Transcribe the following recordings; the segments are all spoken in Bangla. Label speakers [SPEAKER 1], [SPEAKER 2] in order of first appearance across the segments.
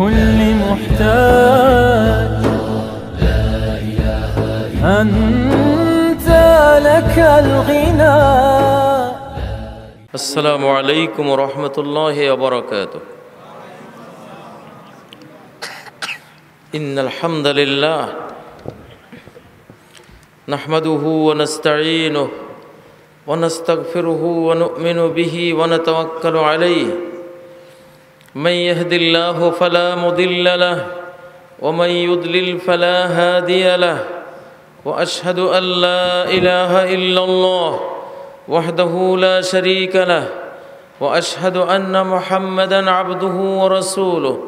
[SPEAKER 1] لكل محتاج. أنت لك الغنى.
[SPEAKER 2] السلام عليكم ورحمة الله وبركاته. إن الحمد لله نحمده ونستعينه ونستغفره ونؤمن به ونتوكل عليه. من يهد الله فلا مضل له ومن يضلل فلا هادي له. وأشهد أن لا إله إلا الله وحده لا شريك له. وأشهد أن محمدًا عبده ورسوله.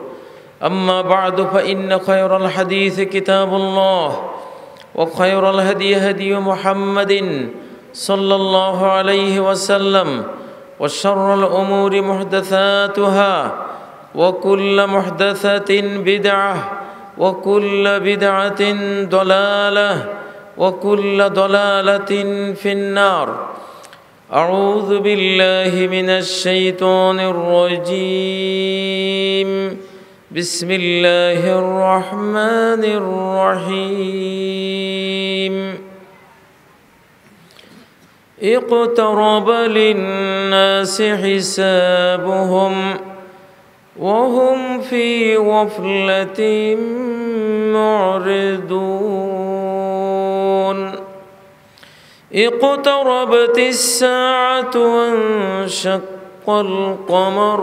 [SPEAKER 2] أما بعد فإن خير الحديث كتاب الله وخير الهدي هدي محمد صلى الله عليه وسلم وشر الأمور محدثاتها وكل محدثة بدعة وكل بدعة ضلالة وكل ضلالة في النار. أعوذ بالله من الشيطان الرجيم. بسم الله الرحمن الرحيم. اقترب للناس حسابهم وهم في غفلة معرضون. اقتربت الساعة وانشق القمر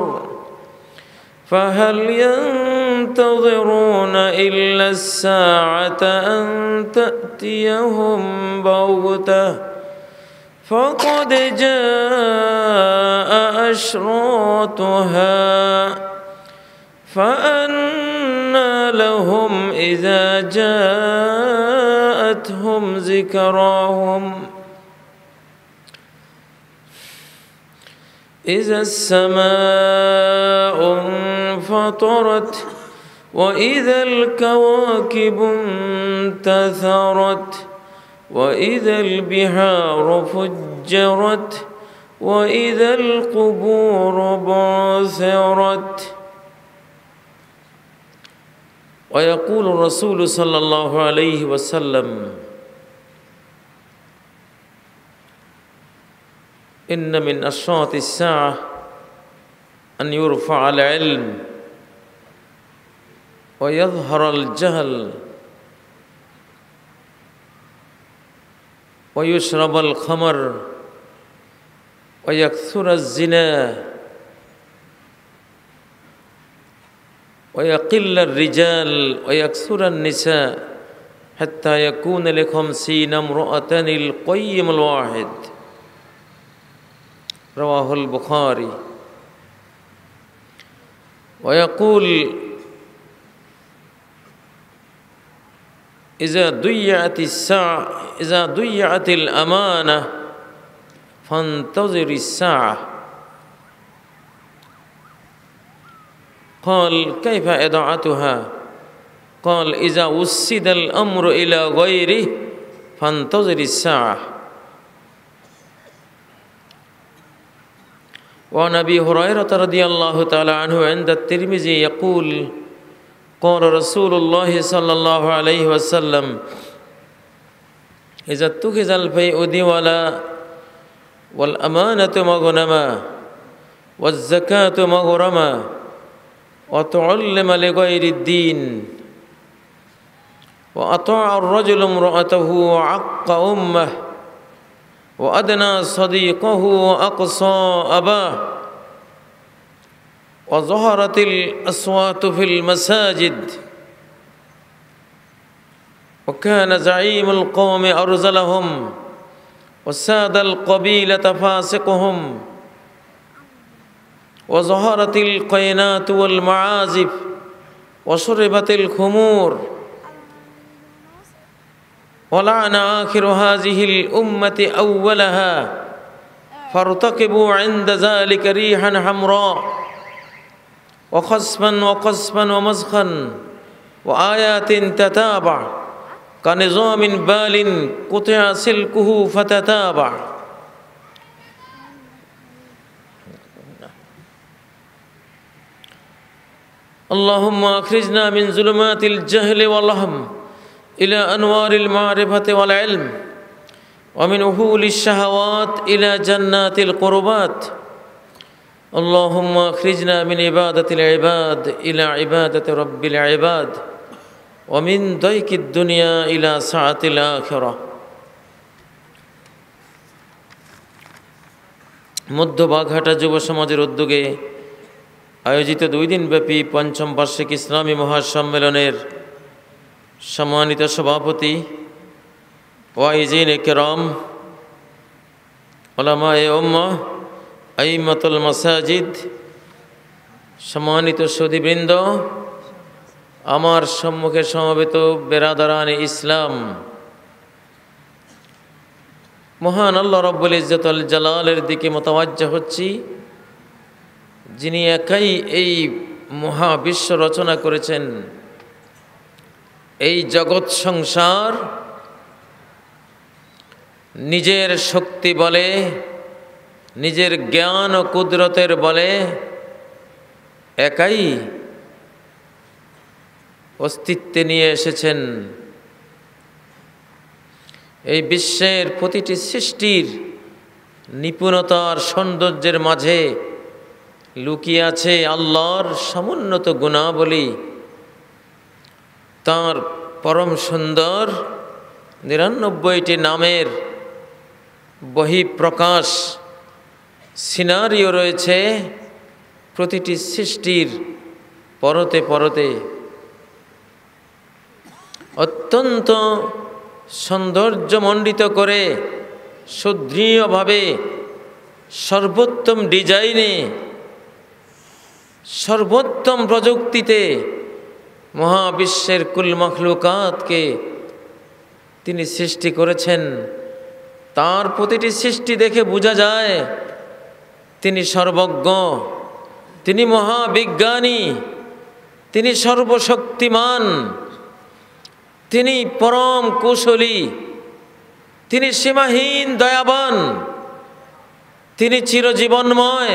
[SPEAKER 2] فهل ينتظرون إلا الساعة أن تأتيهم بغتة فقد جاء أشراطها فأنى لهم إذا جاءتهم ذكراهم إذا السماء انفطرت وإذا الكواكب انتثرت وإذا البحار فجرت وإذا القبور بعثرت. ويقول الرسول صلى الله عليه وسلم إن من أشراط الساعة أن يرفع العلم ويظهر الجهل ويشرب الخمر ويكثر الزنا ويقل الرجال ويكثر النساء حتى يكون ل50 امرأة القيم الواحد. رواه البخاري. ويقول إذا ضيعت الأمانة فانتظر الساعة. قال كيف إضاعتها؟ قال إذا وسد الأمر إلى غيره فانتظر الساعة. وعن أبي هريرة رضي الله تعالى عنه عند الترمذي يقول قال رسول الله صلى الله عليه وسلم إذا اتخذ الفيء دولا والأمانة مغنما والزكاة مغرما وتعلم لغير الدين وأطاع الرجل امرأته وعق أمه وأدنى صديقه وأقصى أباه وظهرت الأصوات في المساجد وكان زعيم القوم أرذلهم وساد القبيلة فاسقهم وظهرت القينات والمعازف وشربت الخمور ولعن آخر هذه الأمة أولها فارتقبوا عند ذلك ريحا حمراء وخسفا وقصفا ومسخا وآيات تتابع كنظام بال قطع سلكه فتتابع. اللهم أخرجنا من ظلمات الجهل والوهم إلى أنوار المعرفة والعلم ومن وهول الشهوات إلى جنات القربات اللهم أخرجنا من عبادة العباد إلى عبادة رب العباد ومن ضيق الدنيا إلى سعة الآخرة মধ্য বাঘাটা যুব সমাজের উদ্যোগে আয়োজিত 2 দিনব্যাপী পঞ্চম বার্ষিক ইসলামী মহাসম্মেলনের সম্মানিত সভাপতি ওয়াইজিন কেরাম উলামায়ে উম্মাহ আইম্মাতুল মাসাজিদ সম্মানিত সুধীবৃন্দ আমার সম্মুখে সমবেত বেরাদারানে ইসলাম মহান আল্লাহ রাব্বুল ইজ্জত আল জালালের দিকে মোতাওয়াজ্জহ হচ্ছি যিনি একাই এই মহাবিশ্ব রচনা করেছেন এই জগৎ সংসার নিজের শক্তি বলে নিজের জ্ঞান ও কুদরতের বলে একাই অস্তিত্বে নিয়ে এসেছেন এই বিশ্বের প্রতিটি সৃষ্টির নিপুণতার সৌন্দর্যের মাঝে লুকিয়ে আছে আল্লাহর সমুন্নত গুণাবলী তার পরম সুন্দর 99টি নামের বহিঃপ্রকাশ সিনারিও রয়েছে প্রতিটি সৃষ্টির পরতে পরতে অত্যন্ত সৌন্দর্যমণ্ডিত করে সুদৃঢ়ভাবে সর্বোত্তম ডিজাইনে সর্বোত্তম প্রযুক্তিতে মহাবিশ্বের কুল মখলুকাতকে তিনি সৃষ্টি করেছেন তার প্রতিটি সৃষ্টি দেখে বোঝা যায় তিনি সর্বজ্ঞ তিনি মহাবিজ্ঞানী তিনি সর্বশক্তিমান তিনি পরম কুশলী তিনি সীমাহীন দয়াবান তিনি চিরজীবনময়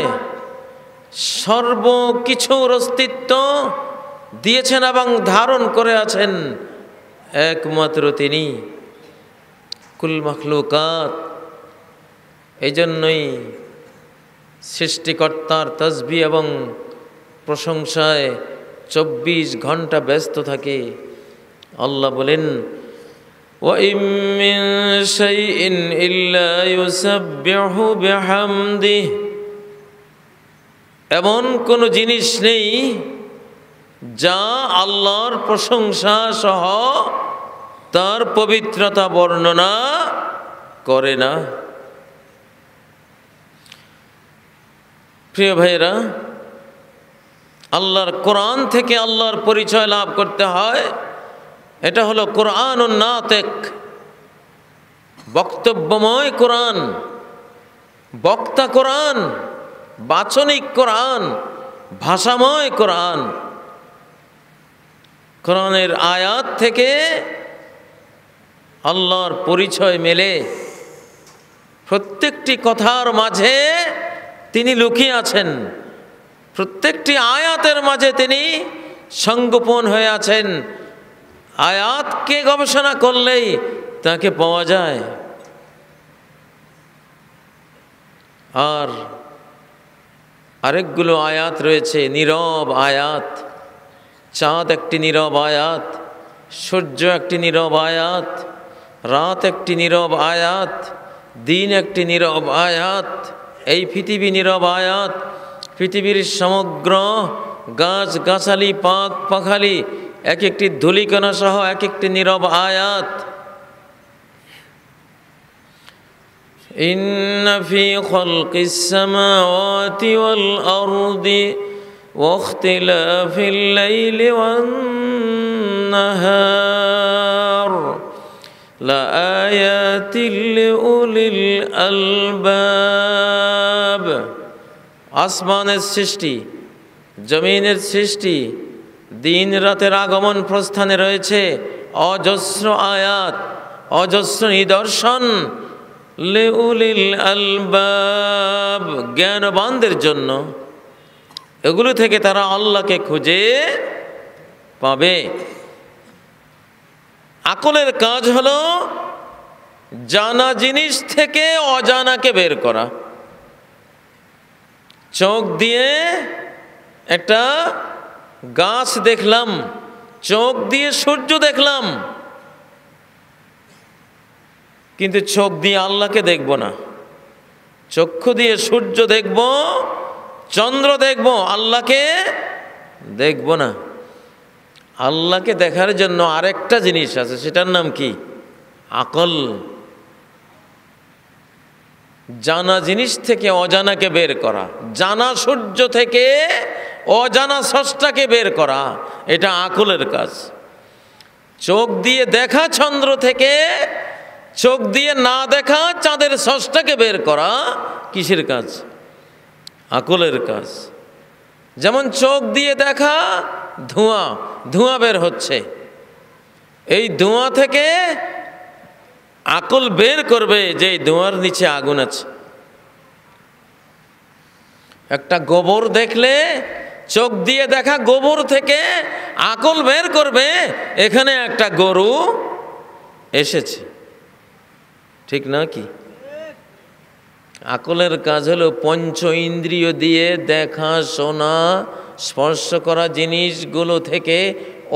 [SPEAKER 2] সর্বকিছুর অস্তিত্ব দিয়েছেন এবং ধারণ করে আছেন একমাত্র তিনি কুল মখলুকাত এই জন্যই সৃষ্টিকর্তার তাসবিহ এবং প্রশংসায় 24 ঘন্টা ব্যস্ত থাকে আল্লাহ বলেন وَإِن مِّن شَيْءٍ إِلَّا يُسَبِّحُ بِحَمْدِهِ এমন কোনো জিনিস নেই যা আল্লাহর প্রশংসা সহ তার পবিত্রতা বর্ণনা করে না প্রিয় ভাইরা আল্লাহর কোরআন থেকে আল্লাহর পরিচয় লাভ করতে হয় এটা হলো কোরআনুন নাতিক বক্তব্যময় কোরআন বক্তা কোরআন বাচনিক কোরআন ভাষাময় কোরআন কোরআনের আয়াত থেকে আল্লাহর পরিচয় মেলে প্রত্যেকটি কথার মাঝে তিনি লুকিয়ে আছেন প্রত্যেকটি আয়াতের মাঝে তিনি সংগোপন হয়ে আছেন আয়াতকে গবেষণা করলেই তাকে পাওয়া যায় আর আরেকগুলো আয়াত রয়েছে নীরব আয়াত চাঁদ একটি নীরব আয়াত সূর্য একটি নীরব আয়াত রাত একটি নীরব আয়াত দিন একটি নীরব আয়াত এই পৃথিবী নীরব আয়াত পৃথিবীর সমগ্র গাছ গাছালি পাখ পাখালি এক একটি ধূলিকণা সহ এক একটি নীরব আয়াত ইন্না ফি খালকিস সামাওয়াতি ওয়াল আরদি ওয়াখতিলাফিল লাইলি ওয়ান নাহার লাআয়াতিল লিউলিল আলবাব আসমানের সৃষ্টি জমিনের সৃষ্টি দিন রাতের আগমন প্রস্থানে রয়েছে অজস্র আয়াত অজস্র নিদর্শন লিউলিল আলবাব জ্ঞানবানদের জন্য এগুলো থেকে তারা আল্লাহকে খুঁজে পাবে। আকলের কাজ হলো জানা জিনিস থেকে অজানাকে বের করা। চোখ দিয়ে একটা গাছ দেখলাম, চোখ দিয়ে সূর্য দেখলাম, কিন্তু চোখ দিয়ে আল্লাহকে দেখব না। চক্ষু দিয়ে সূর্য দেখব, চন্দ্র দেখব, আল্লাহকে দেখব না। আল্লাহকে দেখার জন্য আরেকটা জিনিস আছে, সেটার নাম কি? আকল। জানা জিনিস থেকে অজানাকে বের করা, জানা সূর্য থেকে অজানা স্রষ্টাকে বের করা, এটা আকলের কাজ। চোখ দিয়ে দেখা চন্দ্র থেকে চোখ দিয়ে না দেখা চাঁদের স্রষ্টাকে বের করা কিসের কাজ? আকলের কাজ। যেমন চোখ দিয়ে দেখা ধোঁয়া, ধোঁয়া বের হচ্ছে, এই ধোঁয়া থেকে আকল বের করবে যে এই ধোঁয়ার নিচে আগুন আছে। একটা গোবর দেখলে চোখ দিয়ে দেখা গোবর থেকে আকল বের করবে এখানে একটা গরু এসেছে, ঠিক না কি? আকলের কাজ হলো পঞ্চ ইন্দ্রিয় দিয়ে দেখা, শোনা, স্পর্শ করা জিনিসগুলো থেকে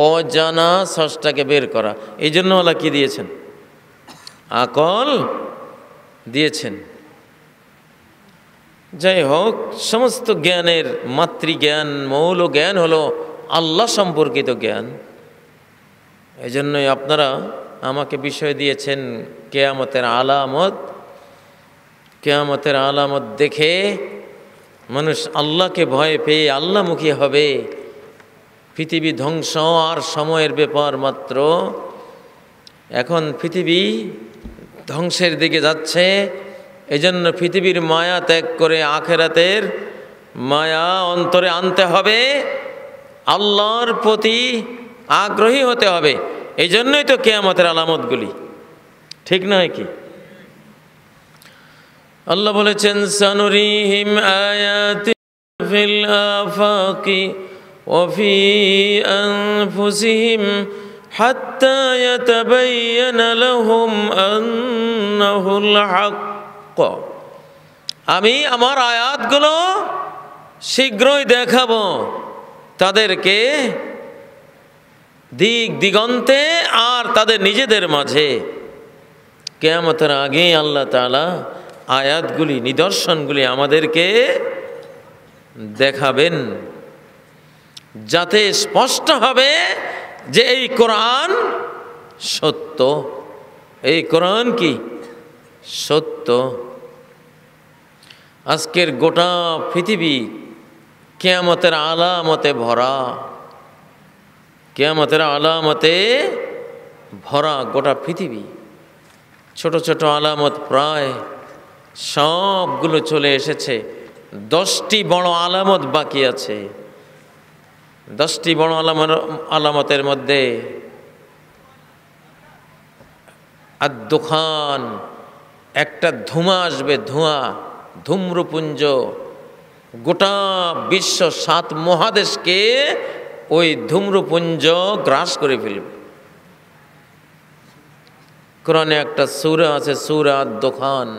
[SPEAKER 2] অজানা স্রষ্টাকে বের করা। এই জন্য আল্লাহ কি দিয়েছেন? আকল দিয়েছেন। যাই হোক, সমস্ত জ্ঞানের মাতৃজ্ঞান, মৌল জ্ঞান হলো আল্লাহ সম্পর্কিত জ্ঞান। এই জন্যই আপনারা আমাকে বিষয় দিয়েছেন কিয়ামতের আলামত। কিয়ামতের আলামত দেখে মানুষ আল্লাহকে ভয় পেয়ে আল্লাহমুখী হবে। পৃথিবী ধ্বংস আর সময়ের ব্যাপার মাত্র। এখন পৃথিবী ধ্বংসের দিকে যাচ্ছে, এজন্য পৃথিবীর মায়া ত্যাগ করে আখেরাতের মায়া অন্তরে আনতে হবে, আল্লাহর প্রতি আগ্রহী হতে হবে। এই জন্যই তো কিয়ামতের আলামতগুলি, ঠিক নয় কি? আল্লাহ বলেছেন, সানুরিহিম আয়াতি ফিল আফাকি ওয়া ফি আনফুসিহিম হাত্তা ইয়াতাবায়্যানা লাহুম আন্নাহুল হক। আমি আমার আয়াতগুলো শীঘ্রই দেখাবো তাদেরকে দিক দিগন্তে আর তাদের নিজেদের মাঝে। কিয়ামতের আগে আল্লাহ তাআলা আয়াতগুলি, নিদর্শনগুলি আমাদেরকে দেখাবেন, যাতে স্পষ্ট হবে যে এই কোরআন সত্য। এই কোরআন কি সত্য? আজকের গোটা পৃথিবী কিয়ামতের আলামতে ভরা, কিয়ামতের আলামতে ভরা গোটা পৃথিবী। ছোট ছোট আলামত প্রায় সবগুলো চলে এসেছে। 10টি বড় আলামত বাকি আছে। 10টি বড় আলামতের মধ্যে আদ-দুখান, একটা ধোঁয়া আসবে, ধোঁয়া, ধূম্রপুঞ্জ, গোটা বিশ্ব 7 মহাদেশকে ওই ধূম্রপুঞ্জ গ্রাস করে ফেলবে। কোরআনে একটা সূরা আছে, সূরা আদ-দুখান।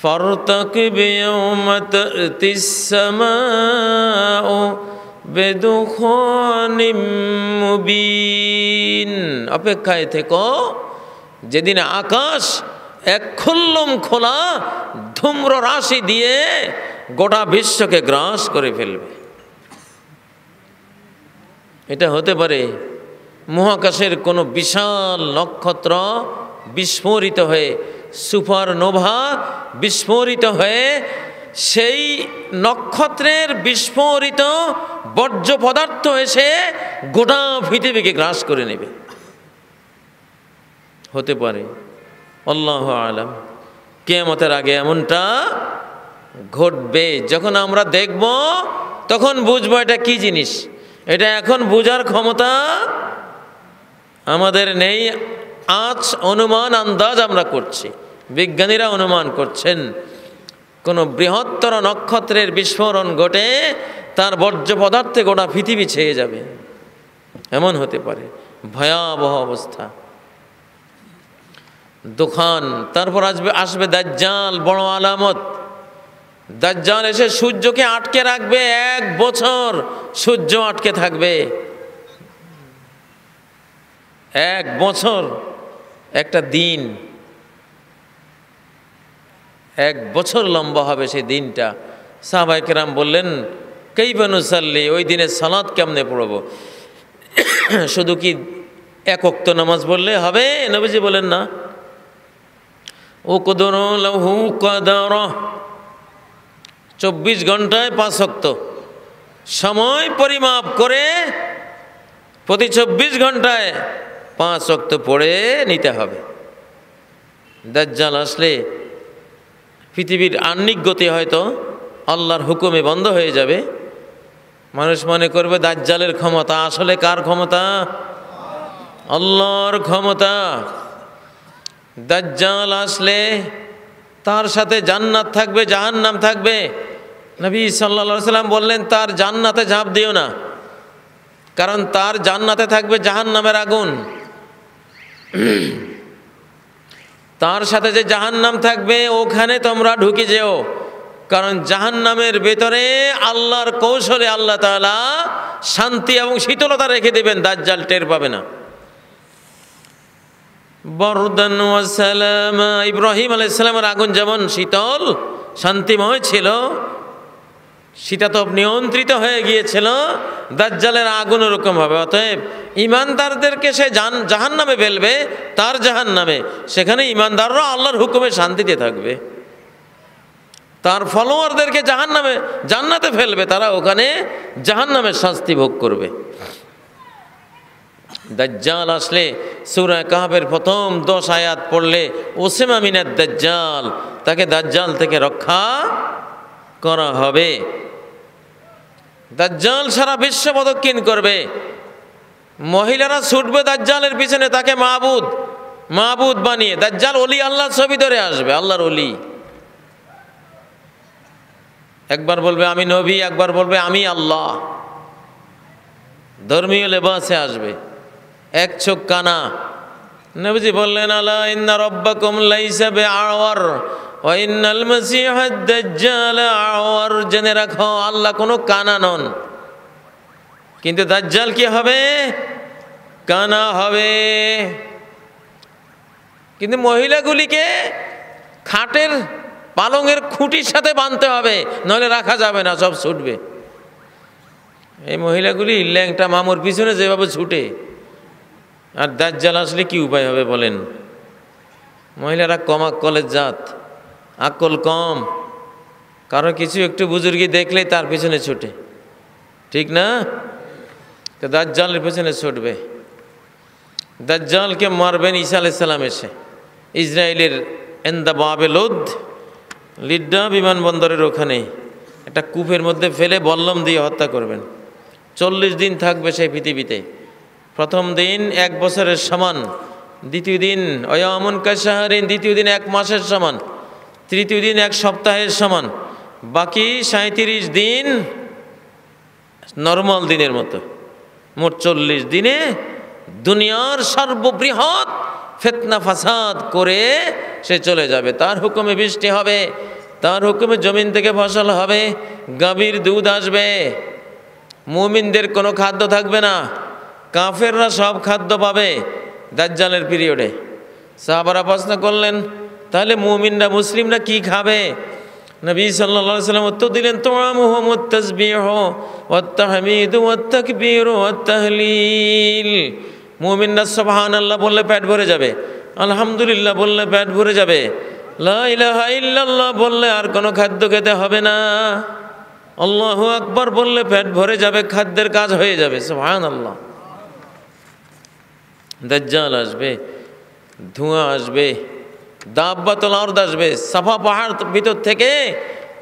[SPEAKER 2] ফারতাকিব ইয়াওমা তা'তিস সামাউ বিদুখানিম মুবিন। অপেক্ষায় থেকো, যেদিন আকাশ এক খুল্লম খোলা ধূম্র রাশি দিয়ে গোটা বিশ্বকে গ্রাস করে ফেলবে। এটা হতে পারে মহাকাশের কোনো বিশাল নক্ষত্র বিস্ফোরিত হয়ে, সুপারনোভা বিস্ফোরিত হয়ে সেই নক্ষত্রের বিস্ফোরিত বর্জ্য পদার্থ এসে গোটা পৃথিবীকে গ্রাস করে নেবে। হতে পারে, আল্লাহু আলাম। কিয়ামতের আগে এমনটা ঘটবে। যখন আমরা দেখব তখন বুঝবো এটা কি জিনিস। এটা এখন বোঝার ক্ষমতা আমাদের নেই। আজ অনুমান, আন্দাজ আমরা করছি। বিজ্ঞানীরা অনুমান করছেন কোনো বৃহত্তর নক্ষত্রের বিস্ফোরণ ঘটে তার বর্জ্য পদার্থে গোটা পৃথিবী ছেয়ে যাবে, এমন হতে পারে ভয়াবহ অবস্থা। দোকান, তারপর আসবে দাজ্জাল, বড় আলামত। দাজ্জাল এসে সূর্যকে আটকে রাখবে, 1 বছর সূর্য আটকে থাকবে। 1 বছর একটা দিন, 1 বছর লম্বা হবে সেই দিনটা। সাহাবায়ে কেরাম বললেন, কাইফা নুসাল্লি, ওই দিনে সালাত কেমনে পড়ব? শুধু কি 1 ওয়াক্ত নামাজ পড়লে হবে? নবীজি বলেন না, উকদুরু লাহু কদরা, 24 ঘন্টায় 5 ওয়াক্ত সময় পরিমাপ করে প্রতি 24 ঘন্টায় 5 ওয়াক্ত পড়ে নিতে হবে। দাজ্জাল আসলে পৃথিবীর আহ্নিক গতি হয়তো আল্লাহর হুকুমে বন্ধ হয়ে যাবে। মানুষ মনে করবে দাজ্জালের ক্ষমতা, আসলে কার ক্ষমতা? আল্লাহর ক্ষমতা। দাজ্জাল আসলে তার সাথে জান্নাত থাকবে, জাহান্নাম থাকবে। নবী সাল্লাল্লাহু আলাইহি সাল্লাম বললেন, তার জান্নাতে ঝাঁপ দিও না, কারণ তার জান্নাতে থাকবে জাহান্নামের আগুন। তার সাথে যে জাহান্নাম থাকবে ওখানে তোমরা ঢুকে যেও, কারণ জাহান্নামের ভেতরে আল্লাহর কৌশলে আল্লাহ তাআলা শান্তি এবং শীতলতা রেখে দেবেন, দাজ্জাল টের পাবে না। বরদান ওয়া সালামা, ইব্রাহিম আলাইহিস সালামের আগুন যেমন শীতল শান্তিময় ছিল, শীতাতপ নিয়ন্ত্রিত হয়ে গিয়েছিল, দাজ্জালের আগুন ওরকম হবে। অতএব ইমানদারদেরকে সে জাহান্নামে ফেলবে, তার জাহান্নামে, সেখানে ইমানদাররা আল্লাহর হুকুমে শান্তিতে থাকবে। তার ফলোয়ারদেরকে জান্নাতে ফেলবে, তারা ওখানে জাহান্নামের শাস্তি ভোগ করবে। দাজ্জাল আসলে সূরা কাহফের প্রথম 10 আয়াত পড়লে উসিমা মিনাদ দাজ্জাল, তাকে দাজ্জাল থেকে রক্ষা করা হবে। দাজ্জাল সারা বিশ্ব প্রদক্ষিণ করবে, মহিলারা ছুটবে দাজ্জালের পিছনে, তাকে মাবুদ বানিয়ে। দাজ্জাল ওলি আল্লাহর ছবি ধরে আসবে, আল্লাহর ওলি। একবার বলবে আমি নবী, একবার বলবে আমি আল্লাহ। ধর্মীয় লেবাসে আসবে, 1 চোখ কানা। নবীজি বললেন, আলা ইন্না রাব্বাকুম লাইসা বিআওয়ার ওয়া ইন্নাল মাসিহাদ দাজ্জাল আওয়ার। জেনে রাখো, আল্লাহ কোনো কানা নন, কিন্তু দাজ্জাল কি হবে? কানা হবে। কিন্তু মহিলাগুলিকে খাটের পালঙের খুঁটির সাথে বাঁধতে হবে, নইলে রাখা যাবে না, সব ছুটবে। এই মহিলাগুলি ল্যাংটা মামুর পিছনে যেভাবে ছুটে, আর দাজ্জাল আসলে কি উপায় হবে বলেন? মহিলারা কলেজ জাত, আকল কম, কারো কিছু একটু বুজুর্গি দেখলেই তার পিছনে ছুটে, ঠিক না? তো দাজ্জালের পিছনে ছুটবে। দাজ্জালকে মারবেন ঈসা আলাইহিস সালাম এসে, ইসরায়েলের এন্দা বাবে লিড্ডা বিমানবন্দরের ওখানে একটা কূপের মধ্যে ফেলে বল্লম দিয়ে হত্যা করবেন। 40 দিন থাকবে সেই পৃথিবীতে। প্রথম দিন 1 বছরের সমান, দ্বিতীয় দিন অয়ামুন কাশাহরিন, দ্বিতীয় দিন 1 মাসের সমান, তৃতীয় দিন 1 সপ্তাহের সমান, বাকি 37 দিন নর্মাল দিনের মতো। মোট 40 দিনে দুনিয়ার সর্ববৃহৎ ফিতনা ফাসাদ করে সে চলে যাবে। তার হুকুমে বৃষ্টি হবে, তার হুকুমে জমিন থেকে ফসল হবে, গাভীর দুধ আসবে, মুমিনদের কোনো খাদ্য থাকবে না, কাফেররা সব খাদ্য পাবে দাজ্জালের পিরিয়ডে। সাহাবারা প্রশ্ন করলেন, তাহলে মুমিনরা মুসলিমরা কি খাবে? নবী সাল্লাল্লাহু আলাইহি ওয়াসাল্লাম উত্তর দিলেন, তুআমুহুম আত-তাসবিহু ওয়াত-তাহমীদু ওয়াত-তাকবীরু ওয়াত-তাহলিল। মুমিনরা সুবহানাল্লাহ বললে পেট ভরে যাবে, আলহামদুলিল্লাহ বললে পেট ভরে যাবে, লা ইলাহা ইল্লাল্লাহ বললে আর কোনো খাদ্য খেতে হবে না, আল্লাহু আকবার বললে পেট ভরে যাবে, খাদ্যের কাজ হয়ে যাবে। সুবহানাল্লাহ। দাজ্জাল আসবে, ধোঁয়া আসবে, দাব্বাতুল আরদ আসবে, সাফা পাহাড় ভিতর থেকে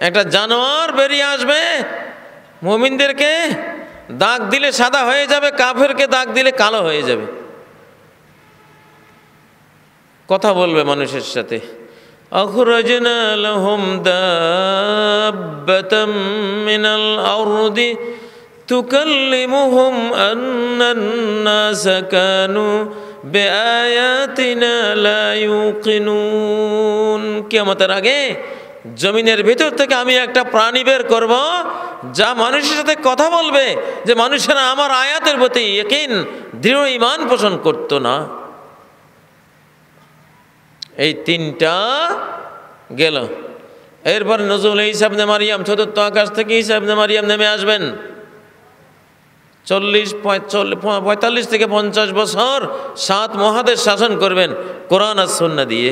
[SPEAKER 2] একটা জানোয়ার বেরিয়ে আসবে, মুমিনদেরকে দাগ দিলে সাদা হয়ে যাবে, কাফেরকে দাগ দিলে কালো হয়ে যাবে। কথা বলবে মানুষের সাথে, أخرجنا لهم دابة من الأرض تكلمهم أن الناس كانوا بآياتنا لا يوقنون কিয়ামতের আগে জমিনের ভিতর থেকে আমি একটা প্রাণী বের করব যা মানুষের সাথে কথা বলবে, যে মানুষেরা আমার আয়াতের প্রতি ইয়াকিন দৃঢ় ঈমান পোষণ করত না। এই তিনটা গেল। এরপর নজরুল ঈসা ইবনে মারিয়াম, চতুর্থ আকাশ থেকে ঈসা ইবনে মারিয়াম নেমে আসবেন। 45 থেকে 50 বছর 7 মহাদেশ শাসন করবেন কোরআন আর সুন্নাহ দিয়ে।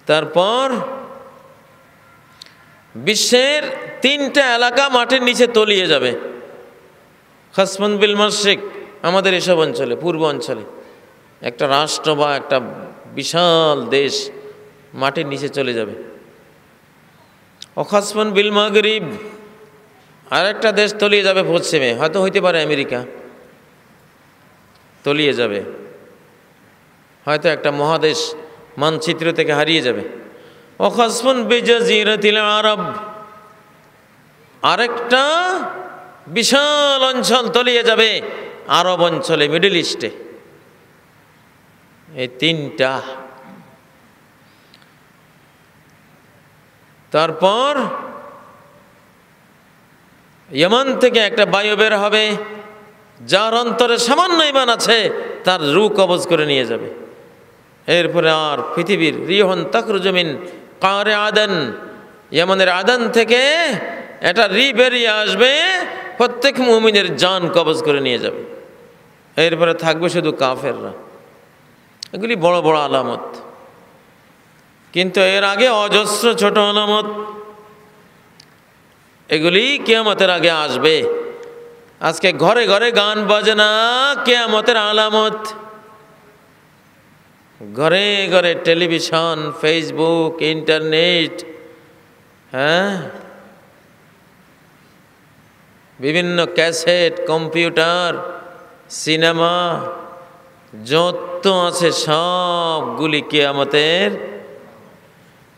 [SPEAKER 2] তারপর বিশ্বের 3টা এলাকা মাটির নিচে তলিয়ে যাবে। খাসমুন বিল মাশরিক, আমাদের এসব অঞ্চলে, পূর্ব অঞ্চলে একটা রাষ্ট্র বা একটা বিশাল দেশ মাটির নিচে চলে যাবে। অখাসমুন বিল মাগরিব, আর একটা দেশ তলিয়ে যাবে পশ্চিমে, হয়তো হইতে পারে আমেরিকা, তলিয়ে যাবে। হয়তো একটা মহাদেশ মানচিত্র থেকে হারিয়ে যাবে। অখাসমুন বিজাজিরাতিল আরব, আরেকটা বিশাল অঞ্চল তলিয়ে যাবে আরব অঞ্চলে, মিডল ইস্টে। এই 3টা। তারপর ইয়েমান থেকে একটা বায়ু বের হবে, যার অন্তরে সামান্য ঈমান আছে তার রূহ কবজ করে নিয়ে যাবে। এরপরে আর পৃথিবীর রিহন তাখরুজু মিন কারে আদান, ইয়েমানের আদান থেকে একটা রি বেরিয়ে আসবে, প্রত্যেক মুমিনের জান কবজ করে নিয়ে যাবে। এরপরে থাকবে শুধু কাফেররা। এগুলি বড় বড় আলামত, কিন্তু এর আগে অজস্র ছোট আলামত, এগুলি কিয়ামতের আগে আসবে। আজকে ঘরে ঘরে গান বাজনা কিয়ামতের আলামত, ঘরে ঘরে টেলিভিশন, ফেসবুক, ইন্টারনেট, হ্যাঁ, বিভিন্ন ক্যাসেট, কম্পিউটার, সিনেমা, যত আছে সবগুলি কিয়ামতের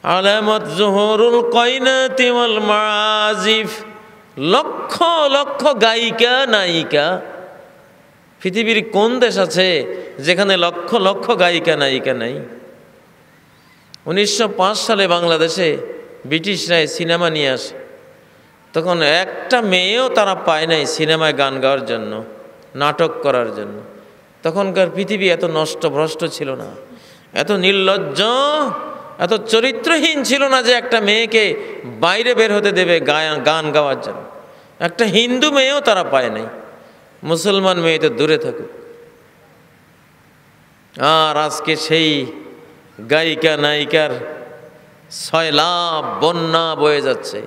[SPEAKER 2] আলামত। জুহুরুল কায়নাতি ওয়াল মাআজিফ, লক্ষ লক্ষ গায়িকা নায়িকা। পৃথিবীর কোন দেশ আছে যেখানে লক্ষ লক্ষ গায়িকা নায়িকা নাই? 1905 সালে বাংলাদেশে ব্রিটিশরা সিনেমা নিয়ে আসে, তখন একটা মেয়েও তারা পায় নাই সিনেমায় গান গাওয়ার জন্য, নাটক করার জন্য। তখনকার পৃথিবী এত নষ্ট ভ্রষ্ট ছিল না, এত নির্লজ্জ, এত চরিত্রহীন ছিল না যে একটা মেয়েকে বাইরে বের হতে দেবে গান গাওয়ার জন্য। একটা হিন্দু মেয়েও তারা পায় নাই, মুসলমান মেয়ে তো দূরে থাকুক। আর আজকে সেই গায়িকা নায়িকার সয়লাব বন্যা বয়ে যাচ্ছে।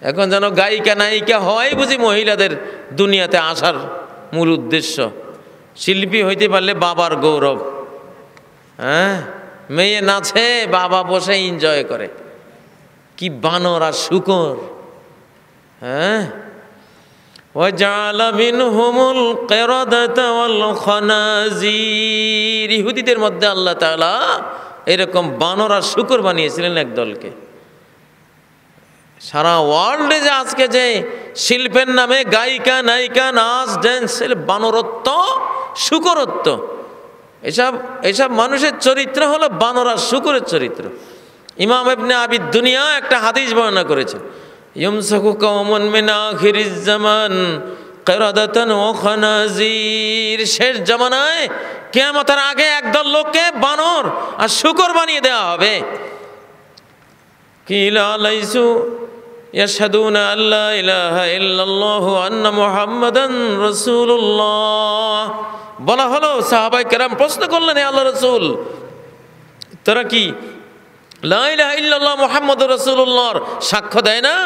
[SPEAKER 2] এখন যেন গায়িকা নায়িকা হয় বুঝি মহিলাদের দুনিয়াতে আসার মূল উদ্দেশ্য। শিল্পী হইতে পারলে বাবার গৌরব। হ্যাঁ, মেয়ে নাচে, বাবা বসে এনজয় করে। কি বানর আর শুকর! হ্যাঁ, ওয়াজআলা মিনহুমুল কিরাদাতা ওয়াল খানাজির, ইহুদিদের মধ্যে আল্লাহ তাআলা এরকম বানর আর শুকর বানিয়েছিলেন একদলকে। সারা ওয়ার্ল্ডে যে আজকে যে শিল্পের নামে গায়িকা নায়িকা, নাচ ড্যান্স, বানরত্ব, শুকরত্ব, এসব মানুষের চরিত্র হলো বানর আর শুকরের চরিত্র। ইমাম ইবনে আবি দুনিয়া একটা হাদিস বর্ণনা করেছেন, ইউমসাকু কওমুন মিন আখিরিজ জামান কিরাদাতান ওয়া খানাজির, শেষ জামানায় কিয়ামতের আগে একদল লোককে বানর আর শুকর বানিয়ে দেওয়া হবে। কিলা লাইসু ইয়াশহাদুনা আল্লা ইলাহা ইল্লাল্লাহু আন্না মুহাম্মাদান রাসূলুল্লাহ। বলা হলো, সাহাবায়ে কেরাম প্রশ্ন করলেন, হে আল্লাহর রাসূল, তারা কি লা ইলাহা ইল্লাল্লাহ মুহাম্মাদুর রাসূলুল্লাহর সাক্ষ্য দেয় না?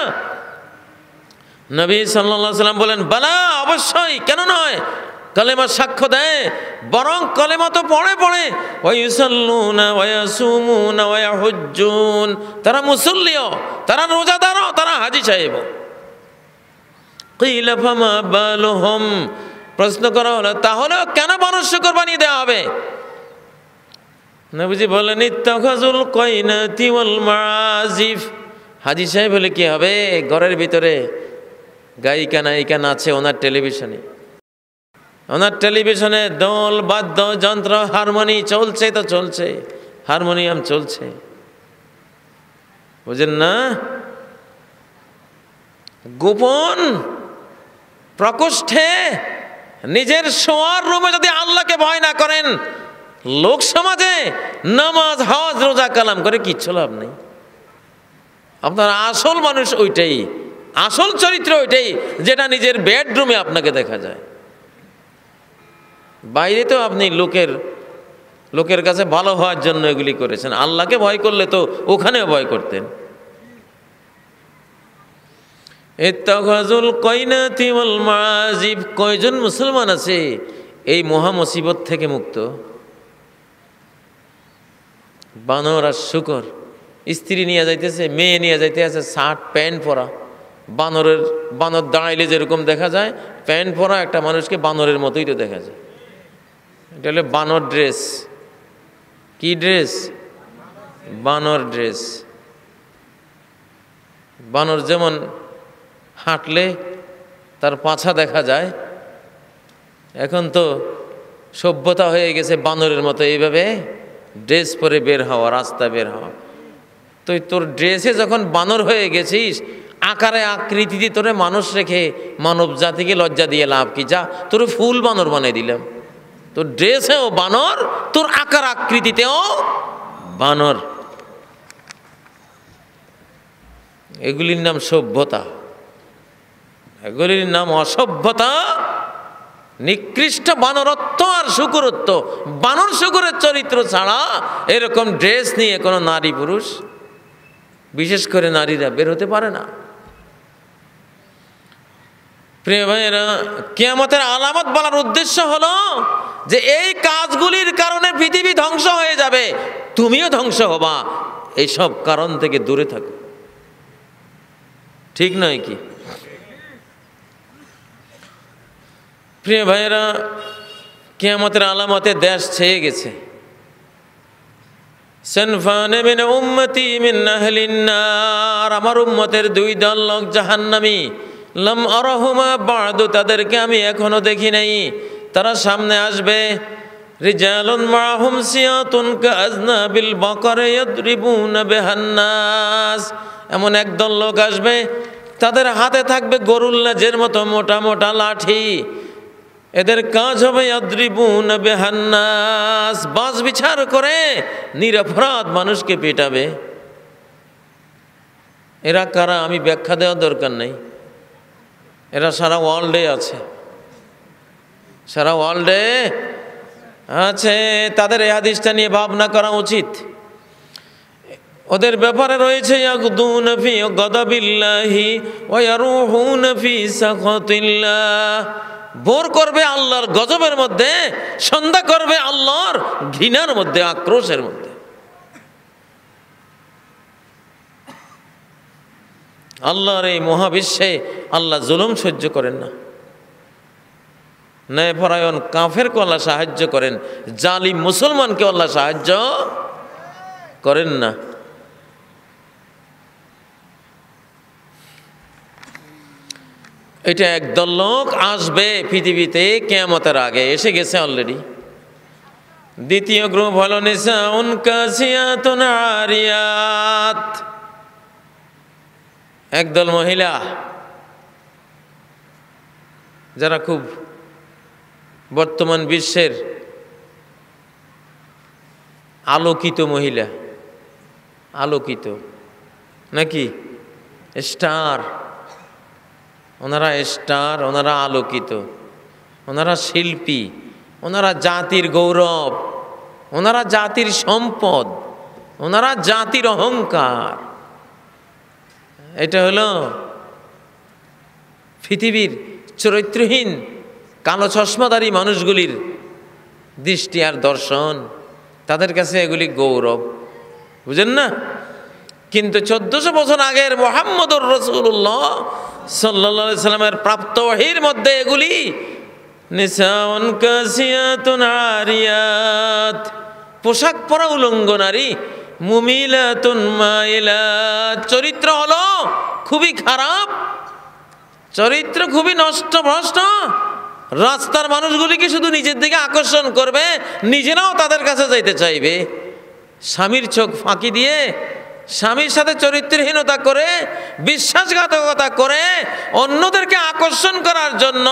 [SPEAKER 2] নবী সাল্লাল্লাহু আলাইহি সাল্লাম বলেন, বালা, অবশ্যই, কেন নয়, কালেমা সাক্ষ্য দেয়, বরং কালেমা তো পড়ে পড়ে। ওয়া ইউসাল্লুনা ওয়া ইয়াসুমুনা ওয়া ইয়াহুজ্জুন, তারা মুসল্লিও, তারা রোজাদারও, তারা হাজী সাহেবও। কিলা ফামা বালুহুম, প্রশ্ন করা হলো, তাহলে কেন বানর শুকর বানিয়ে দেওয়া হবে? নবীজি বলেন ইত্তাখাযুল কায়নাতি ওয়াল মাআজিফ। হাজী সাহেব বলে কি হবে, ঘরের ভিতরে গায়িকা নায়িকা নাচে ওনার টেলিভিশনে দল বাদ্য যন্ত্র হারমোনি চলছে তো চলছে, হারমোনিয়াম চলছে, বুঝেন না? গোপন প্রকোষ্ঠে নিজের শোয়ার রুমে যদি আল্লাহকে ভয় না করেন, লোক সমাজে নামাজ হজ রোজা কালাম করে কিচ্ছু লাভ নেই। আপনার আসল মানুষ ওইটাই, আসল চরিত্র ওইটাই যেটা নিজের বেডরুমে আপনাকে দেখা যায়। বাইরে তো আপনি লোকের কাছে ভালো হওয়ার জন্য এগুলি করেছেন, আল্লাহকে ভয় করলে তো ওখানেও ভয় করতেন। ইত্তাখাযুল কায়নাতি ওয়াল মাআজিব। কয়জন মুসলমান আছে এই মহা মুসিবত থেকে মুক্ত? বানর আর শুকর, স্ত্রী নিয়ে যাইতেছে, মেয়ে নিয়ে যাইতেছে, শার্ট প্যান্ট পরা, বানর দাঁড়াইলে যেরকম দেখা যায়, প্যান্ট পরা একটা মানুষকে বানরের মতোই তো দেখা যায়। এটা হলো বানর ড্রেস। কি ড্রেস? বানর ড্রেস। বানর যেমন হাঁটলে তার পাছা দেখা যায়, এখন তো সভ্যতা হয়ে গেছে বানরের মতো এইভাবে ড্রেস পরে বের হওয়া, রাস্তা বের হওয়া। তো তোর ড্রেসে যখন বানর হয়ে গেছিস, আকারে আকৃতিতে তোরে মানুষ রেখে মানব জাতিকে লজ্জা দিয়ে লাভ কি? যা, তোর ফুল বানর বানিয়ে দিলাম। তোর ড্রেসেও বানর, তোর আকার আকৃতিতেও বানর। এগুলির নাম সভ্যতা, এগুলির নাম অসভ্যতা, নিকৃষ্ট বানরত্ব আর শুকরত্ব। বানর শুকরের চরিত্র ছাড়া এরকম ড্রেস নিয়ে কোনো নারী পুরুষ, বিশেষ করে নারীরা, বের হতে পারে না। প্রিয় ভাইয়েরা, কিয়ামতের আলামত বলার উদ্দেশ্য হলো যে এই কাজগুলির কারণে পৃথিবী ধ্বংস হয়ে যাবে, তুমিও ধ্বংস হবা। এইসব কারণ থেকে দূরে থাকো, ঠিক নয় কি? প্রিয় ভাইয়েরা, কিয়ামতের আলামতে দেশ ছেয়ে গেছে। সিনফানে মিন উম্মতি মিন আহলিন নার, আমার উম্মতের দুই দল লোক জাহান্নামী। লাম আরাহুমা বা'দু, তাদেরকে আমি এখনো দেখি নাই, তারা সামনে আসবে। রিজালুন মা'হুম সিয়াতুন কাআযনাবিল বাকার ইয়াদরিবুনা বিহান নাস, এমন একদল লোক আসবে তাদের হাতে থাকবে গরুর লেজের মতো মোটা মোটা লাঠি। এদের কাজ হবে ইয়াদরিবুনা বিহান নাস, বাস বিচার করে নিরপরাধ মানুষকে পেটাবে। এরা কারা আমি ব্যাখ্যা দেওয়ার দরকার নেই, এরা সারা ওয়ার্ল্ডে আছে, সারা ওয়ার্ল্ডে আছে। তাদের এই হাদিসটা নিয়ে ভাবনা করা উচিত। ওদের ব্যাপারে রয়েছে ইয়াগদুনা ফি গাদাবিল্লাহি ওয়া ইয়ারুহুনা ফি সাখাতিল্লাহ, ভোর করবে আল্লাহর গজবের মধ্যে, সন্ধ্যা করবে আল্লাহর ঘৃণার মধ্যে, আক্রোশের মধ্যে। আল্লাহর এই মহাবিশ্বে আল্লাহ জুলুম সহ্য করেন না। ন্যায়পরায়ণ কাফেরকে আল্লাহ সাহায্য করেন, জালিম মুসলমানকে আল্লাহ সাহায্য করেন না। এটা একদল লোক আসবে পৃথিবীতে কিয়ামতের আগে, এসে গেছে অলরেডি। দ্বিতীয় গ্রুপ হলো নিসাউন কাসিয়াতুন আরিয়াত, একদল মহিলা যারা খুব বর্তমান বিশ্বের আলোকিত মহিলা, আলোকিত নাকি স্টার, ওনারা স্টার, ওনারা আলোকিত, ওনারা শিল্পী, ওনারা জাতির গৌরব, ওনারা জাতির সম্পদ, ওনারা জাতির অহংকার। এটা হলো পৃথিবীর চরিত্রহীন কালো চশমাদারী মানুষগুলির দৃষ্টি আর দর্শন, তাদের কাছে এগুলি গৌরব, বুঝেন না? কিন্তু 1400 বছর আগের মুহাম্মদুর রাসূলুল্লাহ সাল্লাল্লাহু আলাইহি সাল্লামের প্রাপ্ত ওহীর মধ্যে এগুলি নিসাউন কাসিয়াতুন আরিয়াত, পোশাক পরা উলঙ্গ নারী, মুমিলাতুন মাইলাত, চরিত্র হলো খুবই খারাপ, চরিত্র খুবই নষ্ট ভ্রষ্ট। রাস্তার মানুষগুলিকে শুধু নিজের দিকে আকর্ষণ করবে, নিজেরাও তাদের কাছে যাইতে চাইবে। স্বামীর চোখ ফাঁকি দিয়ে, স্বামীর সাথে চরিত্রহীনতা করে, বিশ্বাসঘাতকতা করে, অন্যদেরকে আকর্ষণ করার জন্য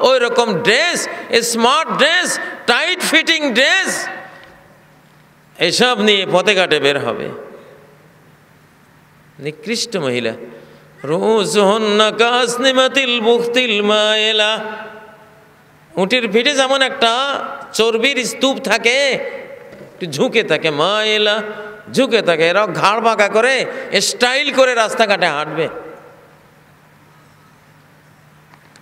[SPEAKER 2] ওই রকম dress, smart dress, tight fitting dress, এসব নিয়ে পথে ঘাটে বের হবে। নিকৃষ্ট মহিলা। রুজুহুন্না কাসনিমাতিল বুখতিল মাইলা, উটের পিঠে যেমন একটা চর্বির স্তূপ থাকে, একটু ঝুঁকে থাকে, মাইলা ঝুঁকে থাকে, এরা ঘাড় বাঁকা করে স্টাইল করে রাস্তাঘাটে হাঁটবে।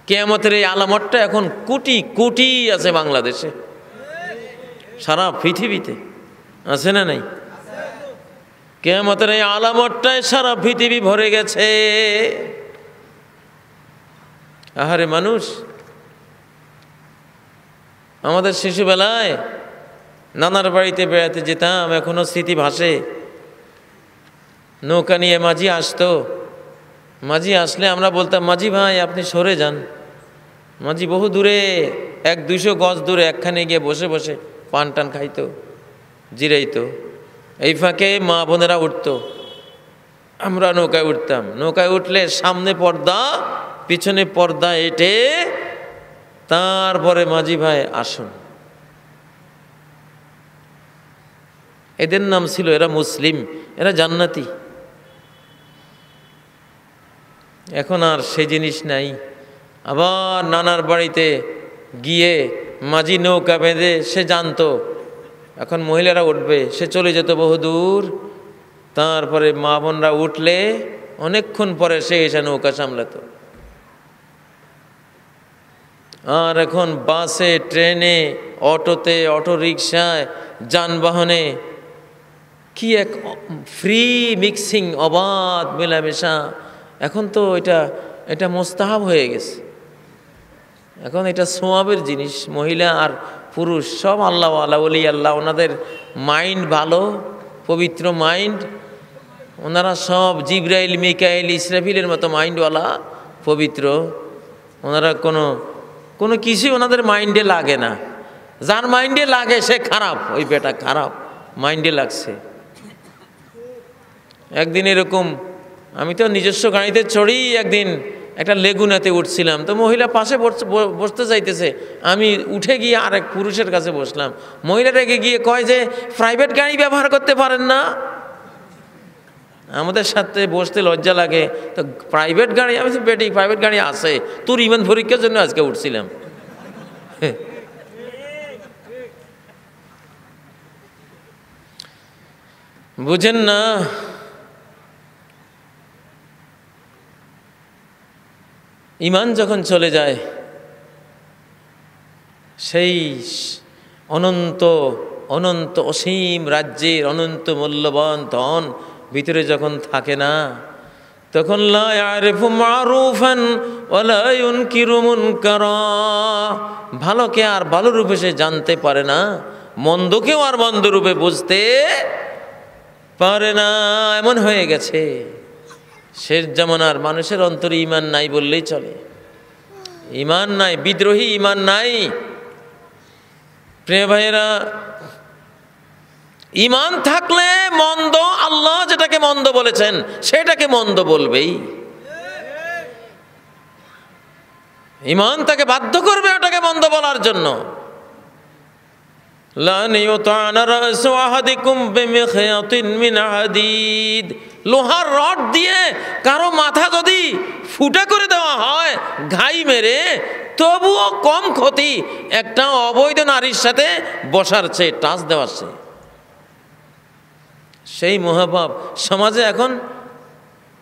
[SPEAKER 2] কিয়ামতের এই আলামতটা এখন কোটি কোটি আছে বাংলাদেশে, সারা পৃথিবীতে আছে না নাই? কিয়ামতের এই আলামতটায় সারা পৃথিবী ভরে গেছে। আহারে মানুষ, আমাদের শিশুবেলায় নানার বাড়িতে বেড়াতে যেতাম, এখনো স্মৃতি ভাসে। নৌকা নিয়ে মাঝি আসতো, মাঝি আসলে আমরা বলতাম, মাঝি ভাই আপনি সরে যান। মাঝি বহু দূরে, 100-200 গজ দূরে একখানে গিয়ে বসে বসে পান টান খাইতো, জিরাইতো। এই ফাঁকে মা বোনেরা উঠতো, আমরা নৌকায় উঠতাম। নৌকায় উঠলে সামনে পর্দা, পিছনে পর্দা এঁটে, তারপরে মাঝি ভাই আসুন। এদের নাম ছিল, এরা মুসলিম, এরা জান্নাতি। এখন আর সে জিনিস নাই। আবার নানার বাড়িতে গিয়ে মাঝি নৌকা বেঁধে, সে জানতো এখন মহিলারা উঠবে, সে চলে যেত বহুদূর। তারপরে মা বোনরা উঠলে অনেকক্ষণ পরে সে এসে নৌকা সামলাতো। আর এখন বাসে, ট্রেনে, অটোতে, অটো রিক্সায়, যানবাহনে কি এক ফ্রি মিক্সিং, অবাধ মেলামেশা। এখন তো এটা মোস্তাহাব হয়ে গেছে। এখন এটা সোয়াবের জিনিস। মহিলা আর পুরুষ সব আল্লাহ আল্লাহ ওলি আল্লাহ, ওনাদের মাইন্ড ভালো, পবিত্র মাইন্ড। ওনারা সব জিবরাইল, মিকাইল, ইসরাফিলের মতো মাইন্ডওয়ালা, পবিত্র। ওনারা কোনো কিছুই ওনাদের মাইন্ডে লাগে না। যার মাইন্ডে লাগে সে খারাপ, ওই বেটা খারাপ, মাইন্ডে লাগছে। একদিন এরকম, আমি তো নিজস্ব গাড়িতে চড়ি, একদিন একটা লেগুনাতে উঠছিলাম, তো মহিলা পাশে বসতে চাইতেছে, আমি উঠে গিয়ে আর এক পুরুষের কাছে বসলাম। মহিলা রেগে গিয়ে কয় যে প্রাইভেট গাড়ি ব্যবহার করতে পারেন না? আমাদের সাথে বসতে লজ্জা লাগে, তো প্রাইভেট গাড়ি? আমি বেটি প্রাইভেট গাড়ি আছে, তোর ইমান পরীক্ষার জন্য আজকে উঠছিলাম। বুঝেন না? ইমান যখন চলে যায়, সেই অনন্ত অনন্ত অসীম রাজ্যের অনন্ত মূল্যবান ধন ভিতরে যখন থাকে না, তখন লা ইয়ারিফু মারুফান ওয়ালা ইউনকিরু মুনকারা, ভালোকে আর ভালো রূপে সে জানতে পারে না, মন্দকেও আর মন্দ রূপে বুঝতে পারে না। এমন হয়ে গেছে শেষ জামানার মানুষের অন্তরে ইমান নাই বললেই চলে। ইমান নাই, বিদ্রোহী ইমান নাই। প্রিয় ভাইয়েরা, ইমান থাকলে মন্দ, আল্লাহ যেটাকে মন্দ বলেছেন সেটাকে মন্দ বলবেই। ইমান তাকে বাধ্য করবে ওটাকে মন্দ বলার জন্য। লোহার রড দিয়ে কারো মাথা যদি ফুটা করে দেওয়া হয় ঘাই মেরে, তবুও কম ক্ষতি একটা অবৈধ নারীর সাথে বসার চেয়ে, টাচ দেওয়ার চেয়ে। সেই মহাপাপ সমাজে এখন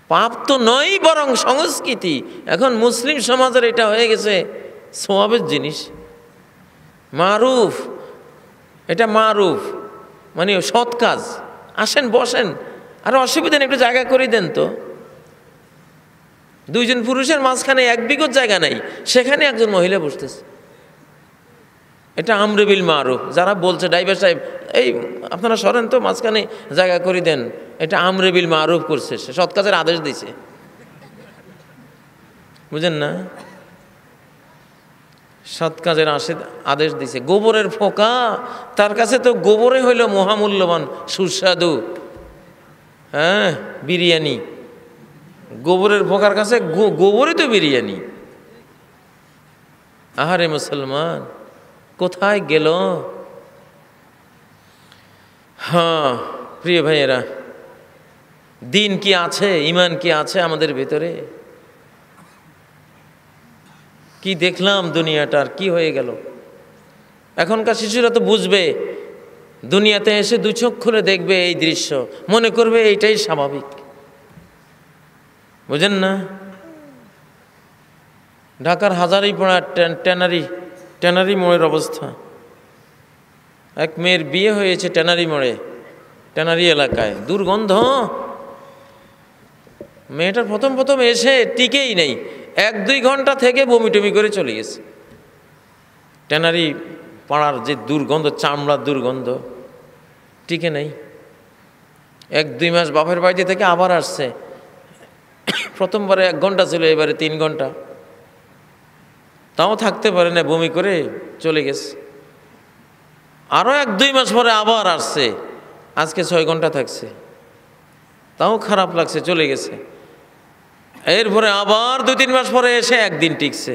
[SPEAKER 2] পাপ তো নয়, বরং সংস্কৃতি। এখন মুসলিম সমাজের এটা হয়ে গেছে সওয়াবের জিনিস, মারুফ। এটা মারুফ মানে সৎ কাজ। আসেন বসেন, আর অসুবিধা নেই, একটু জায়গা করে দেন তো। দুইজন পুরুষের মাঝখানে 1 বিঘত জায়গা নাই, সেখানে একজন মহিলা বসতেছে। এটা আমরে বিল মারুফ। যারা বলছে ড্রাইভার সাহেব এই আপনারা সরেন তো, মাঝখানে জায়গা করে দেন, এটা আমরে বিল মারুফ করছে, সে সৎ কাজের আদেশ দিছে, বুঝেন না? সৎ কাজের আদেশ দিছে। গোবরের ফোঁকা, তার কাছে তো গোবরে হইল মহামূল্যবান, সুস্বাদু। হ্যাঁ, বিরিয়ানি, গোবরের ফোঁকার কাছে গোবরই তো বিরিয়ানি। আহারে মুসলমান, কোথায় গেল? হ্যাঁ প্রিয় ভাইয়েরা, দিন কি আছে, ইমান কি আছে আমাদের ভেতরে? কি দেখলাম দুনিয়াটার, কি হয়ে গেল? এখনকার শিশুরা তো বুঝবে, দুনিয়াতে এসে দু চোখ খুলে দেখবে এই দৃশ্য, মনে করবে এইটাই স্বাভাবিক, বুঝেন না? ঢাকার হাজারীপাড়া ট্যানারি মোড়ের অবস্থা। এক মেয়ের বিয়ে হয়েছে ট্যানারি মোড়ে, ট্যানারি এলাকায়, দুর্গন্ধ। মেয়েটার প্রথম এসে টিকেই নেই, 1-2 ঘন্টা থেকে বমি টমি করে চলে গেছে। ট্যানারি পাড়ার যে দুর্গন্ধ, চামড়ার দুর্গন্ধ, টিকে নেই। 1-2 মাস বাপের বাড়িতে থেকে আবার আসছে। প্রথমবারে 1 ঘন্টা ছিল, এবারে 3 ঘন্টা, তাও থাকতে পারে না, বমি করে চলে গেছে। আরও 1-2 মাস পরে আবার আসছে, আজকে 6 ঘন্টা থাকছে, তাও খারাপ লাগছে, চলে গেছে। এরপরে আবার 2-3 মাস পরে এসে 1 দিন টিকছে।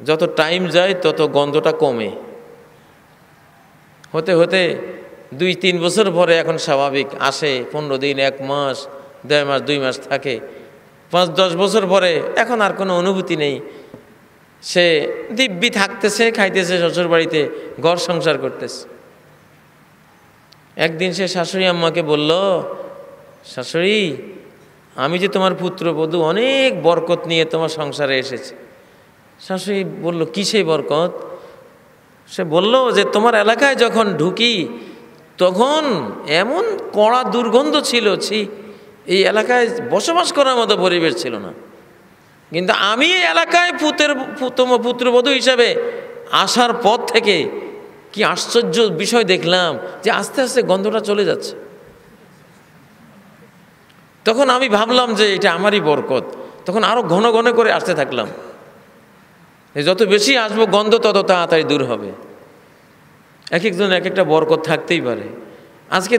[SPEAKER 2] যত টাইম যায় তত গন্ধটা কমে, হতে হতে 2-3 বছর পরে এখন স্বাভাবিক, আসে 15 দিন, 1 মাস, 1.5 মাস, 2 মাস থাকে। 5-10 বছর পরে এখন আর কোনো অনুভূতি নেই। সে দিব্যি থাকতেছে, খাইতেছে, শ্বশুর বাড়িতে ঘর সংসার করতেছে। একদিন সে শাশুড়ি আম্মাকে বলল, শাশুড়ি, আমি যে তোমার পুত্রবধূ, অনেক বরকত নিয়ে তোমার সংসারে এসেছে। শাশুড়ি বলল, কিসে বরকত? সে বলল যে তোমার এলাকায় যখন ঢুকি তখন এমন কড়া দুর্গন্ধ ছিল, এই এলাকায় বসবাস করার মতো পরিবেশ ছিল না। কিন্তু আমি এই এলাকায় পুত্রবধূ হিসাবে আসার পর থেকে কি আশ্চর্য বিষয় দেখলাম, যে আস্তে আস্তে গন্ধটা চলে যাচ্ছে। তখন আমি ভাবলাম যে এটা আমারই বরকত। তখন আরো ঘন ঘন করে আসতে থাকলাম, যত বেশি আসবো গন্ধ তত তাড়াতাড়ি দূর হবে। এক একজন এক একটা বরকত থাকতেই পারে। আজকে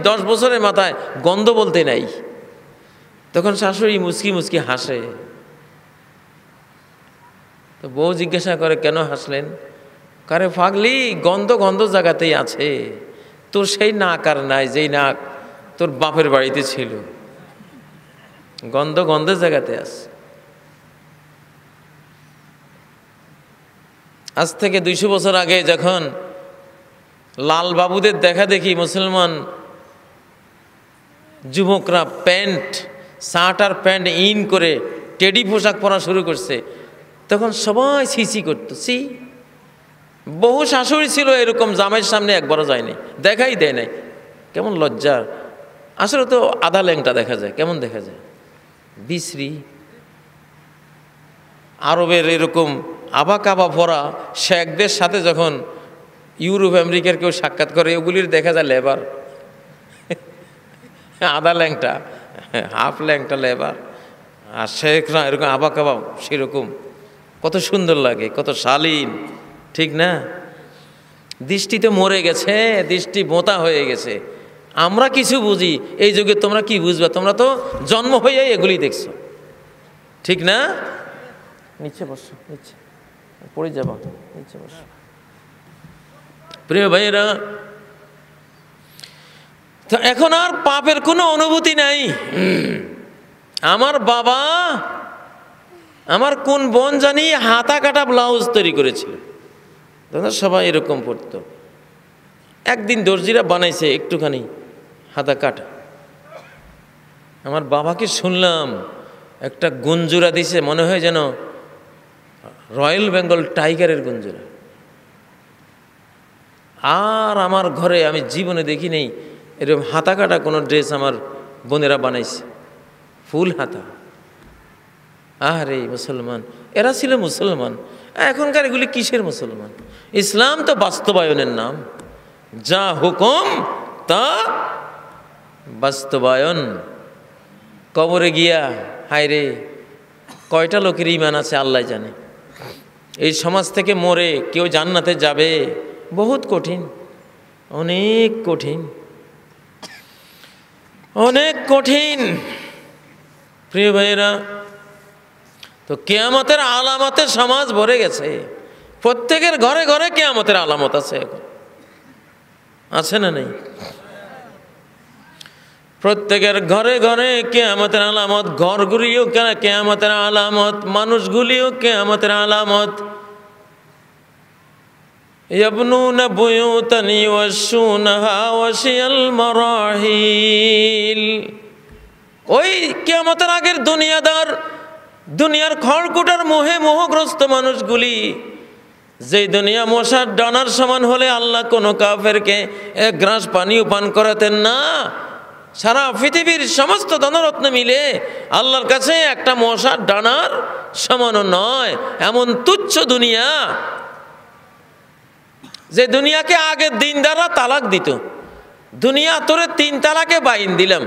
[SPEAKER 2] 10 বছরের মাথায় গন্ধ বলতে নাই। তখন শাশুড়ি মুচকি মুচকি হাসে। তো বউ জিজ্ঞাসা করে, কেন হাসলেন? কারে পাগলি, গন্ধ জায়গাতেই আছে, তোর সেই নাক আর নাই, যেই নাক তোর বাপের বাড়িতে ছিল, গন্ধ জায়গাতে আছে। আজ থেকে 200 বছর আগে যখন লাল বাবুদের দেখা দেখি মুসলমান যুবকরা শার্ট আর প্যান্ট ইন করে টেডি পোশাক পরা শুরু করছে, তখন সবাই সিসি করতো। বহু শাশুড়ি ছিল এরকম, জামাইয়ের সামনে একবারও যায়নি, দেখাই দেয় নাই। কেমন লজ্জার! আসলে তো আধা ল্যাংটা দেখা যায়, কেমন দেখা যায়, বিশ্রী। আরবের এরকম আবাকাবা ভরা শেখদের সাথে যখন ইউরোপ আমেরিকার কেউ সাক্ষাৎ করে, ওগুলির দেখা যায় লেবার, আধা ল্যাংটা, হাফ ল্যাংটা লেবার। আর শেখরা এরকম আবাকাবা, সেরকম কত সুন্দর লাগে, কত শালীন, ঠিক না? দৃষ্টি তো মরে গেছে, দৃষ্টি বোঁতা হয়ে গেছে। আমরা কিছু বুঝি, এই যুগে তোমরা কি বুঝবে? তোমরা তো জন্ম হয়ে এগুলি দেখছো, ঠিক না? নিচে বসো, নিচে পড়ে যাবা, নিচে বসো। প্রিয় ভাইয়েরা, তো এখন আর পাপের কোনো অনুভূতি নাই। আমার বাবা, আমার কোন বোন জানি হাতা কাটা ব্লাউজ তৈরি করেছিল, সবাই এরকম পড়তো। একদিন দর্জিরা বানাইছে একটুখানি হাতা কাটা। আমার বাবাকে শুনলাম একটা গুঞ্জুরা দিছে, মনে হয় যেন রয়্যাল বেঙ্গল টাইগারের গুঞ্জুরা। আর আমার ঘরে আমি জীবনে দেখি নেই এরকম হাতা কাটা কোনো ড্রেস আমার বোনেরা বানাইছে, ফুল হাতা। আরে মুসলমান, এরা ছিল মুসলমান, এখনকার এগুলি কিসের মুসলমান? ইসলাম তো বাস্তবায়নের নাম, যা হুকুম তা বাস্তবায়ন। কবরে গিয়া হায় রে কয়টা লোকের ঈমান আছে আল্লাহ জানে। এই সমাজ থেকে মরে কেউ জান্নাতে যাবে, বহুত কঠিন, অনেক কঠিন, অনেক কঠিন। প্রিয় ভাইয়েরা, তো কিয়ামতের আলামতে সমাজ ভরে গেছে, প্রত্যেকের ঘরে ঘরে কিয়ামতের আলামত আছে, এখন আছে না নেই? প্রত্যেকের ঘরে ঘরে কিয়ামতের আলামত, ঘরগুলিও কিয়ামতের আলামত, মানুষগুলিও কিয়ামতের আলামত। ইয়াবনুনা বুয়ুতান ইউশুনাহা ওয়াশিয়াল মারাহিল। ওই কিয়ামতের আগের দুনিয়ার খড়কুটার মোহে মোহগ্রস্ত মানুষগুলি, যে দুনিয়া মশার ডানার সমান হলে আল্লাহ কোনো কাফেরকে এক গ্রাস পানিও পান করাতেন না। সারা পৃথিবীর সমস্ত ধনরত্ন মিলে আল্লাহর কাছে একটা মশার ডানার সমানও নয়, এমন তুচ্ছ দুনিয়া, যে দুনিয়াকে আগের দিন দ্বারা তালাক দিত। দুনিয়া তোরে 3 তালাকে বাইন দিলাম,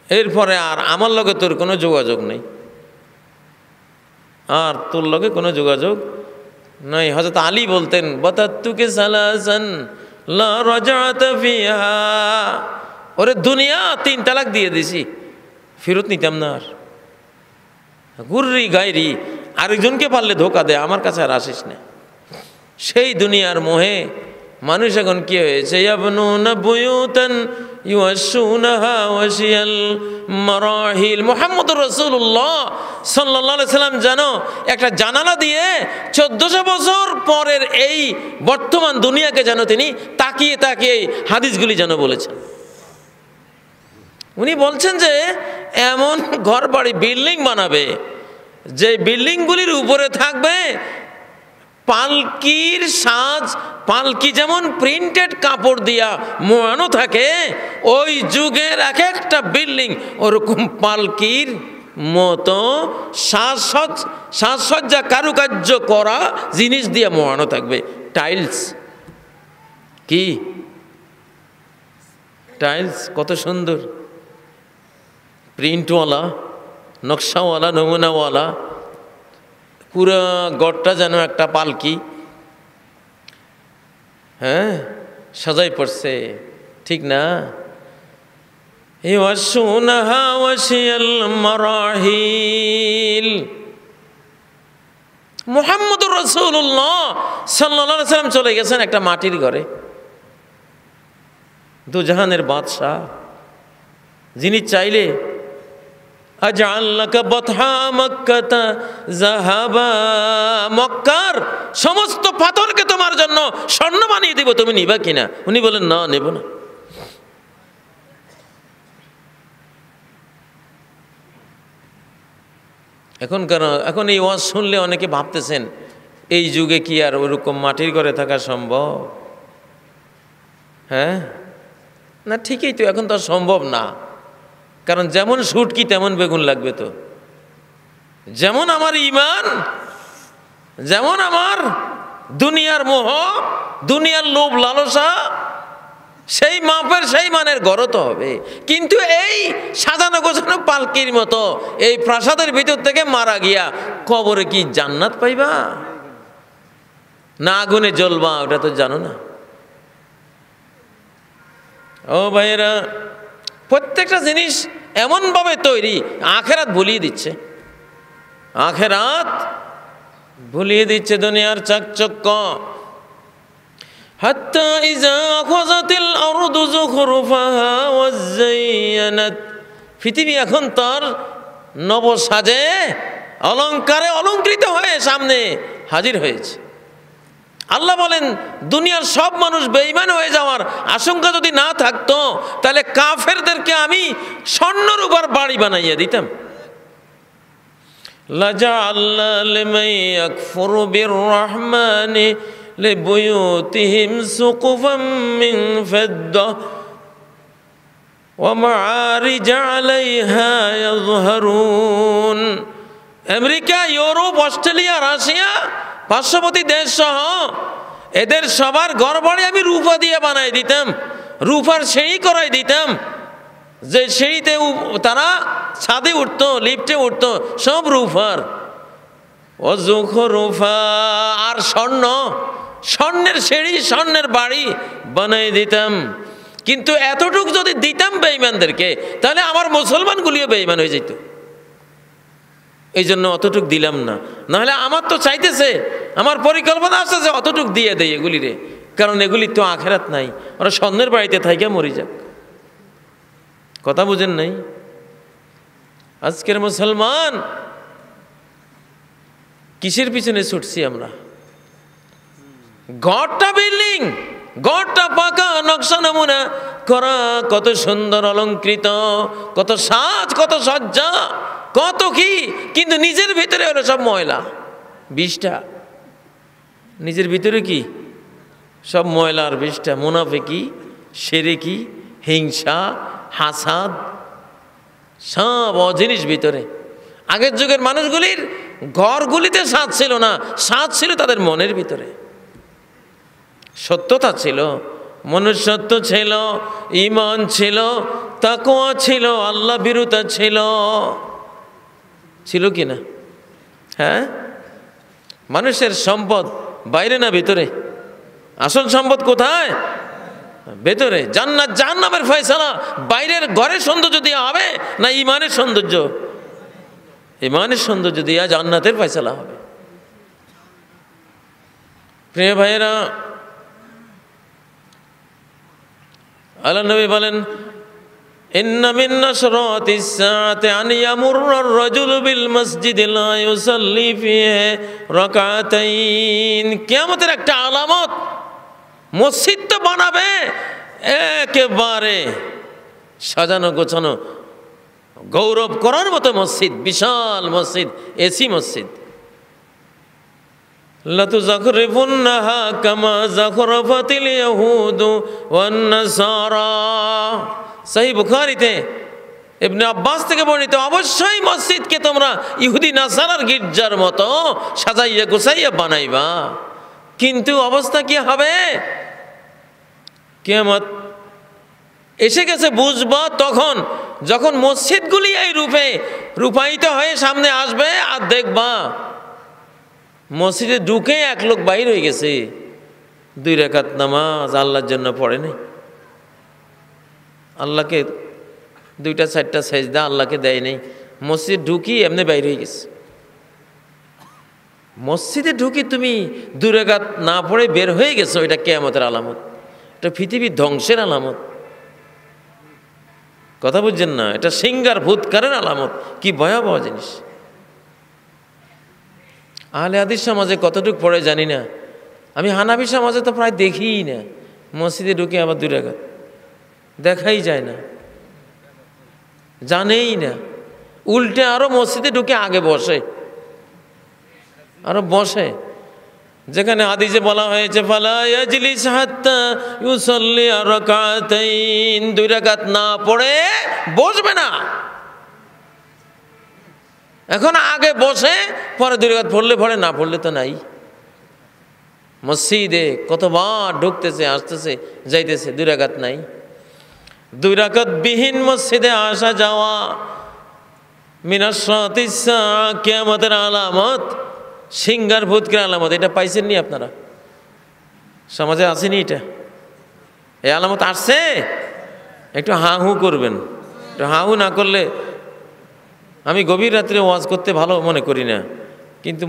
[SPEAKER 2] এরপরে আর আমার লগে তোর কোনো যোগাযোগ নেই, আর তোর লগে কোনো যোগাযোগ নাই। হযরত আলী বলতেন, বাতাতুকে সালাসান লা রাজাত ফিহা, ওরে দুনিয়া 3 তালাক দিয়ে দিছি, ফেরত নিতাম না আর। গুররি গায়রি, আরেকজনকে পারলে ধোকা দে, আমার কাছে আর আসিস না। সেই দুনিয়ার মোহে মানুষ এখন কি হয়েছে? ইয়াবনুনা বুয়ুতান ইউশুনাহা ওয়াশিয়াল মারাহিল। মুহাম্মদুর রাসূলুল্লাহ সাল্লাল্লাহু আলাইহি সাল্লাম যেন একটা জানালা দিয়ে 1400 বছর পরের এই বর্তমান দুনিয়াকে যেন তিনি তাকিয়ে তাকিয়ে হাদিসগুলি যেন বলেছেন। উনি বলছেন যে এমন ঘর বাড়ি বিল্ডিং বানাবে, যে বিল্ডিংগুলির উপরে থাকবে পালকির সাজ। পালকি যেমন প্রিন্টেড কাপড় দিয়া মোড়ানো থাকে, ওই যুগের এক একটা বিল্ডিং ওরকম পালকির মতো সাজসজ্জা কারুকার্য করা জিনিস দিয়ে মোড়ানো থাকবে। টাইলস, কি টাইলস, কত সুন্দর, প্রিন্টওয়ালা, নকশাওয়ালা, নমুনাওয়ালা, পুরো গড়টা যেন একটা পালকি, হ্যাঁ, সাজাই পড়ছে, ঠিক না? ইউশুনাহা ওয়াশিয়াল মারাহিল। মুহাম্মদুর রাসূলুল্লাহ সাল্লাল্লাহু আলাইহি সাল্লাম চলে গেছেন একটা মাটির ঘরে, দুজাহানের বাদশাহ, যিনি চাইলে আজআল্লাকা বাতহা মক্কাতা যাহাবা, মক্কার সমস্ত পাথরকে তোমার জন্য স্বর্ণ বানিয়ে দিব, তুমি নিবা কিনা? উনি বলেন, না, নেব না। এখন এই ওয়াজ শুনলে অনেকে ভাবতেছেন এই যুগে কি আর ওরকম মাটির ঘরে থাকা সম্ভব? হ্যাঁ, না, ঠিকই তো, এখন তো সম্ভব না। কারণ যেমন সুটকি তেমন বেগুন লাগবে। তো যেমন আমার ঈমান, যেমন আমার দুনিয়ার মোহ, দুনিয়ার লোভ লালসা, সেই মাপের সেই মানের ঘরও তো হবে। কিন্তু এই সাজানো গোছানো পালকির মতো এই প্রাসাদের ভিতর থেকে মারা গিয়া কবরে কি জান্নাত পাইবা না আগুনে জ্বলবা, ওটা তো জানো না। ও ভাইয়েরা, প্রত্যেকটা জিনিস এমনভাবে তৈরি, আখেরাত ভুলিয়ে দিচ্ছে, আখেরাত ভুলিয়ে দিচ্ছে দুনিয়ার চাকচক্য। হাত্তা ইযা আখাযাতিল আরদু যুখরুফাহা ওয়াযায়্যানাত, পৃথিবী এখন তার নবসাজে অলংকারে অলঙ্কৃত হয়ে সামনে হাজির হয়েছে। আল্লাহ বলেন, দুনিয়ার সব মানুষ বেঈমান হয়ে যাওয়ার আশঙ্কা যদি না থাকতো, তাহলে কাফেরদেরকে আমি স্বর্ণের উপর বাড়ি বানাইয়া দিতাম। লাজাআল্না লিমান ইয়াকফুরু বিররহমানি লিবুয়ুতিহিম সুকুফাম মিন ফিদ্দা ওয়া মাআরিজ আলাইহা ইয়াযহারুন। আমেরিকা, ইউরোপ, অস্ট্রেলিয়া, রাশিয়া, পার্শ্ববর্তী দেশ সহ এদের সবার ঘরবাড়ি আমি রূপা দিয়ে বানাই দিতাম, রূপার সিঁড়ি করাই দিতাম, যে সিঁড়িতে তারা ছাদে উঠতো, লিফটে উঠতো, সব রূপার। রূপা আর স্বর্ণ, স্বর্ণের সিঁড়ি, স্বর্ণের বাড়ি বানাই দিতাম। কিন্তু এতটুকু যদি দিতাম বেঈমানদেরকে, তাহলে আমার মুসলমানগুলিও বেঈমান হয়ে যেত। এই জন্য অতটুক দিলাম না, নাহলে আমার তো চাইতেছে, আমার পরিকল্পনা আছে যে অতটুক দিয়ে দেয় এগুলিরে, কারণ এগুলি তো আখেরাত নাই, ওরা স্বর্ণের বাড়িতে থাইকা মরি যাক। কথা বুঝেন নাই? আজকের মুসলমান কিসের পিছনে ছুটছি আমরা? ঘরটা বিল্ডিং, ঘরটা পাকা, নকশা নমুনা করা, কত সুন্দর অলঙ্কৃত, কত সাজ, কত সজ্জা, কত কি, কিন্তু নিজের ভিতরে হলো সব ময়লা। বিষটা নিজের ভিতরে কি? সব ময়লার বিষটা, মুনাফিকি, শিরকি, হিংসা, হাসাদ, সব অজিনিস ভিতরে। আগের যুগের মানুষগুলির ঘরগুলিতে স্বাদ ছিল না, স্বাদ ছিল তাদের মনের ভিতরে। সত্যতা ছিল, মনুষ্যত্ব ছিল, ঈমান ছিল, তাকওয়া ছিল, আল্লাহ ভীরুতা ছিল। ছিল কি না? হ্যাঁ, মানুষের সম্পদ বাইরে না ভিতরে? আসল সম্পদ কোথায়? ভেতরে। জান্নাত জাহান্নামের ফয়সালা বাইরের ঘরের সৌন্দর্য দিয়ে হবে না ঈমানের সৌন্দর্য? ঈমানের সৌন্দর্য দিয়ে জান্নাতের ফয়সালা হবে। প্রিয় ভাইয়েরা, আল্লাহ নবী বলেন, ইন্না মিন নাশরাতিস সাআতি আন ইয়ামুররা আর-রাজুলু বিল মসজিদি লা ইউসাল্লি ফিহি রাকাতাইন। কিয়ামতের একটা আলামত, মসজিদ তো বানাবে একেবারে সাজানো গোছানো, গৌরব করার মতো মসজিদ, বিশাল মসজিদ, এসি মসজিদ। লাতুযাখরিফুন্নাহা কামা যাখরাফাতিল ইয়াহুদু ওয়ান নাসারা। সহিহ বুখারীতে ইবনে আব্বাস থেকে বর্ণিত, অবশ্যই মসজিদকে তোমরা ইহুদি নাসারার গির্জার মতো সাজাইয়া গোছাইয়া বানাইবা। কিন্তু অবস্থা কি হবে? কিয়ামত এসে গেছে বুঝবা তখন, যখন মসজিদগুলি এই রূপে রূপায়িত হয়ে সামনে আসবে, আর দেখবা মসজিদে ঢুকে এক লোক বাইর হয়ে গেছে, 2 রাকাত নামাজ আল্লাহর জন্য পড়ে নাই, আল্লাহকে 2টা 4টা সেজদা আল্লাহকে দেয় নাই, মসজিদ ঢুকি এমনি বাইর হয়ে গেছে। মসজিদে ঢুকি তুমি 2 রাকাত না পড়ে বের হয়ে গেছো, এটা কিয়ামতের আলামত, এটা পৃথিবীর ধ্বংসের আলামত। কথা বুঝছেন না? এটা সিঙ্গার ভূতকারের আলামত। কি ভয়াবহ জিনিস! আহলে হাদিস সমাজে কতটুকু পড়ে জানি না, আমি হানাফি সমাজে তো প্রায় দেখিই না মসজিদে ঢুকে আবার 2 রাকাত, দেখাই যায় না, জানেই না। উল্টে আরো মসজিদে ঢুকে আগে বসে, আরো বসে, যেখানে হাদিসে বলা হয়েছে ফালা ইয়াজলিস হাত্তা ইউসাল্লি রাকাতাইন, 2 রাকাত না পড়ে বসবে না। এখন আগে বসে পরে 2 রাকাত পড়লে পড়ে, না পড়লে তো নাই। মসজিদে কতবার ঢুকতেছে, আসতেছে, যাইতেছে, 2 রাকাত নাই। 2 রাকাত বিহীন মসজিদে আসা যাওয়া মিনাশ শারাতিস সাআ, কিয়ামতের আলামত, সিঙ্গার ভূতকের আলামত। এটা পাইছেন নি আপনারা? সমাজে আসেনি এটা? এই আলামত আসছে? একটু হাঁ হু করবেন। একটু হাঁ হু না করলে, আমি গভীর রাত্রে ওয়াজ করতে ভালো মনে করি না, কিন্তু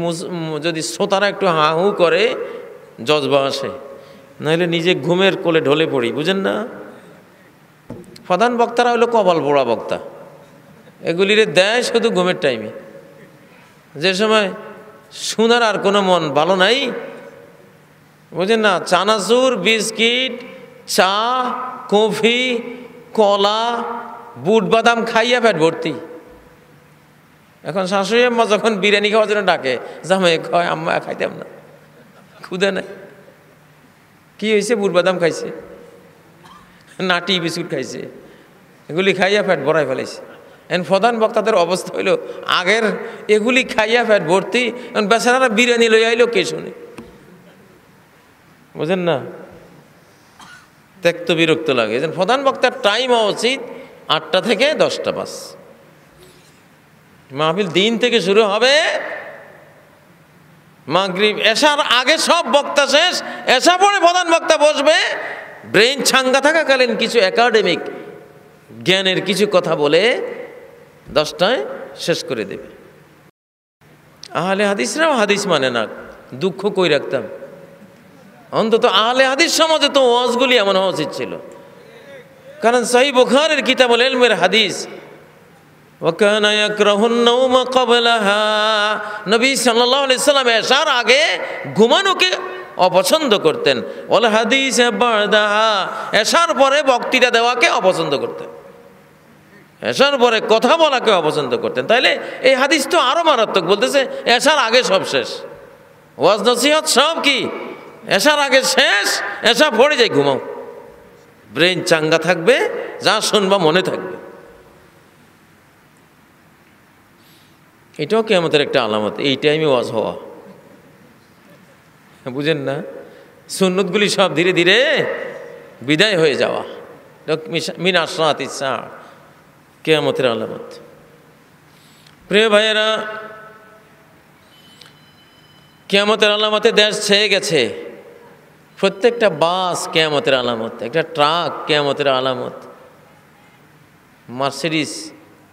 [SPEAKER 2] যদি শ্রোতারা একটু হাঁ হু করে জজবা আসে, নাহলে নিজে ঘুমের কোলে ঢলে পড়ি, বুঝেন না? প্রধান বক্তারা হলো কপাল পোড়া বক্তা, এগুলিরে দেয় শুধু ঘুমের টাইমে, যে সময় শোনার আর কোনো মন ভালো নাই, বুঝেন না? চানাচুর, বিস্কিট, চা, কফি, কলা, বুট বাদাম খাইয়া পেট ভর্তি। এখন শাশুড়ি আম্মা যখন বিরিয়ানি খাওয়ার জন্য ডাকে, জামাই খাওয়ায়, আম্মা খাইতাম না, ক্ষুদা নাই। কি হয়েছে? বুট বাদাম খাইছে, নাটি বিস্কুট খাইছে, এগুলি খাইয়া পেট ভরাই ফেলাইছে। প্রধান বক্তাদের অবস্থা হইল আগের এগুলি খাইয়া ফেট ভর্তি, বেচারারা বিরিয়ানি লই আইলো কে শুনে, বুঝেন না? ত্যক্ত বিরক্ত লাগে। প্রধান বক্তার টাইম হওয়া উচিত 8টা থেকে 10টা বাস। মাহফিল দিন থেকে শুরু হবে, মাগরিব এশার আগে সব বক্তা শেষ, এশা পরে প্রধান বক্তা বসবে, ব্রেন ছাঙ্গা থাকাকালীন কিছু একাডেমিক জ্ঞানের কিছু কথা বলে 10টায় শেষ করে দেবে। আহলে হাদিসরাও হাদিস মানে না, দুঃখ কই রাখতাম। অন্তত আহলে হাদিস সমাজে তো ওয়াজগুলি এমন হওয়া উচিত ছিল। কারণ সহিহ বুখারীর কিতাবুল ইলমের হাদিস, ওয়াকানা ইয়াকরাহুন নাওমা ক্বাবলাহা, নবী সাল্লাল্লাহু আলাইহি সাল্লাম এশার আগে ঘুমানোকে অপছন্দ করতেন। ওয়াল হাদিস বাদাহা, এশার পরে বক্তৃতা দেওয়াকে অপছন্দ করতেন, এশার পরে কথা বলাকে অপছন্দ করতেন। তাইলে এই হাদিস তো আরো মারাত্মক, বলতেছে এশার আগে সব শেষ, ওয়াজ নসিহত সব কি এশার আগে শেষ, এশা পড়ে যাই ঘুমাও, ব্রেন চাঙ্গা থাকবে, যা শুনবা মনে থাকবে। এটাও কিয়ামতের একটা আলামত, এই টাইমে ওয়াজ হওয়া, বুঝেন না? সুন্নতগুলি সব ধীরে ধীরে বিদায় হয়ে যাওয়া, মিন আশরাতিস সাআ, কিয়ামতের আলামত। প্রিয় ভাইয়েরা, কিয়ামতের আলামতে দেশ ছেয়ে গেছে। প্রত্যেকটা বাস কিয়ামতের আলামত, একটা ট্রাক কিয়ামতের আলামত, মার্সিডিস,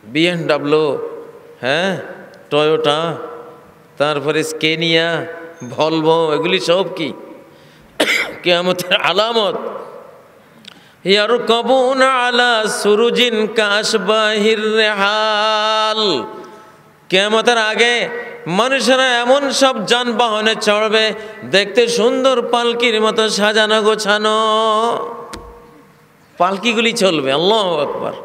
[SPEAKER 2] BMW, হ্যাঁ, টয়োটা, তারপরে স্কেনিয়া, ভলভো, এগুলি সব কি কিয়ামতের আলামত। ইয়ারকাবুনা আলা সুরুজিন কাশবাহির রিহাল, কিয়ামতের আগে মানুষেরা এমন সব যানবাহনে চড়বে, দেখতে সুন্দর পালকির মতো সাজানো গোছানো পালকিগুলি চলবে। আল্লাহু আকবার।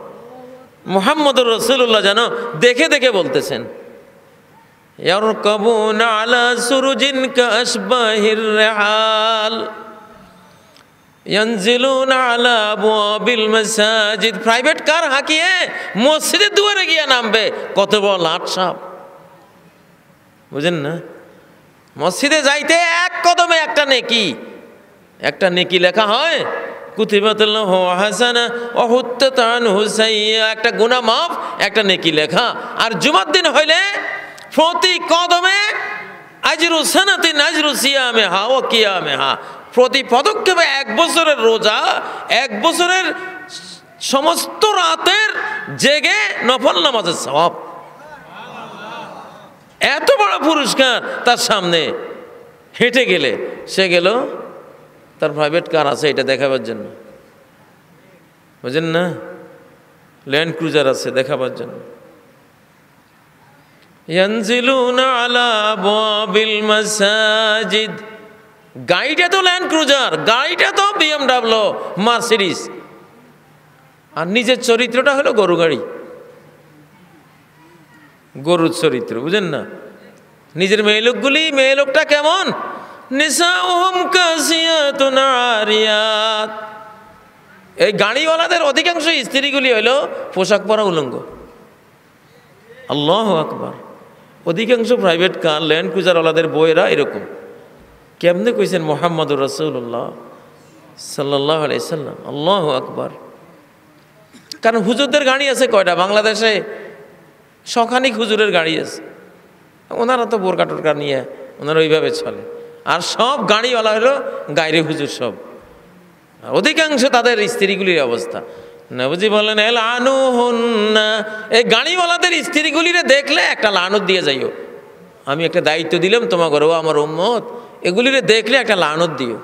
[SPEAKER 2] মুহাম্মদুর রাসূলুল্লাহ যেন দেখে দেখে বলতেছেন, ইয়ারকাবুনা আলা সুরুজিন কাশবাহির রিহাল ইয়ানজিলুনা আলা আবওয়াবিল মাসাজিদ, প্রাইভেট কার হাঁকিয়ে মসজিদের দুয়ারে গিয়ে নামবে, কত বড় লাট সাপ, বুঝেন না? মসজিদে যাইতে এক কদমে একটা নেকি, একটা নেকি লেখা হয়, কুতিবাতুল্লাহু হাসানা ওয়া হুত্তাত আনহু সাইয়্যা, একটা গুনাহ মাফ, একটা নেকি লেখা। আর জুমার দিন হইলে প্রতি কদমে আজরু সানাতিন আজরু সিয়ামিহা ওয়া কিয়ামিহা, প্রতি পদক্ষেপে 1 বছরের রোজা, 1 বছরের সমস্ত রাতের জেগে নফল নামাজের সওয়াব। এত বড় পুরস্কার তার সামনে হেঁটে গেলে, সে গেল তার প্রাইভেট কার আছে এটা দেখাবার জন্য, বুঝেন না? ল্যান্ড ক্রুজার আছে দেখাবার জন্য। ইয়ানজিলুনা আলা আবওয়াবিল মাসাজিদ, গাড়িটা তো ল্যান্ড ক্রুজার, গাড়িটা তো BMW, মার্সিডিস, আর নিজের চরিত্রটা হলো গরু গাড়ি, গরুর চরিত্র, বুঝেন না? নিজের মেয়ে লোকটা কেমন? নিসাউহুম কাসিয়াতুন আরিয়াত, এই গাড়িওয়ালাদের অধিকাংশ স্ত্রীগুলি হইল পোশাক পরা উলঙ্গ। আল্লাহু আকবার। অধিকাংশ প্রাইভেট কার, ল্যান্ড ক্রুজারওয়ালাদের বইয়েরা এরকম। কেমনে কইছেন মুহাম্মদুর রাসূলুল্লাহ সাল্লাল্লাহু আলাইহি সাল্লাম? আল্লাহু আকবার। কারণ হুজুরদের গাড়ি আছে কয়টা বাংলাদেশে? শখানিক হুজুরের গাড়ি আছে, ওনারা তো বোরকা টোরকা নিয়ে ওনারা ওইভাবে চলে। আর সব গাড়িওয়ালা হলো গায়রে হুজুর, সব অধিকাংশ তাদের স্ত্রীগুলির অবস্থা। নবীজি বলেন লানুহুন্না, এই গাড়িওয়ালাদের স্ত্রীগুলিরে দেখলে একটা লানত দিয়ে যাইও। আমি একটা দায়িত্ব দিলাম তোমার ঘরেও আমার উম্মত, এগুলিরে দেখলে একটা লানত দিও।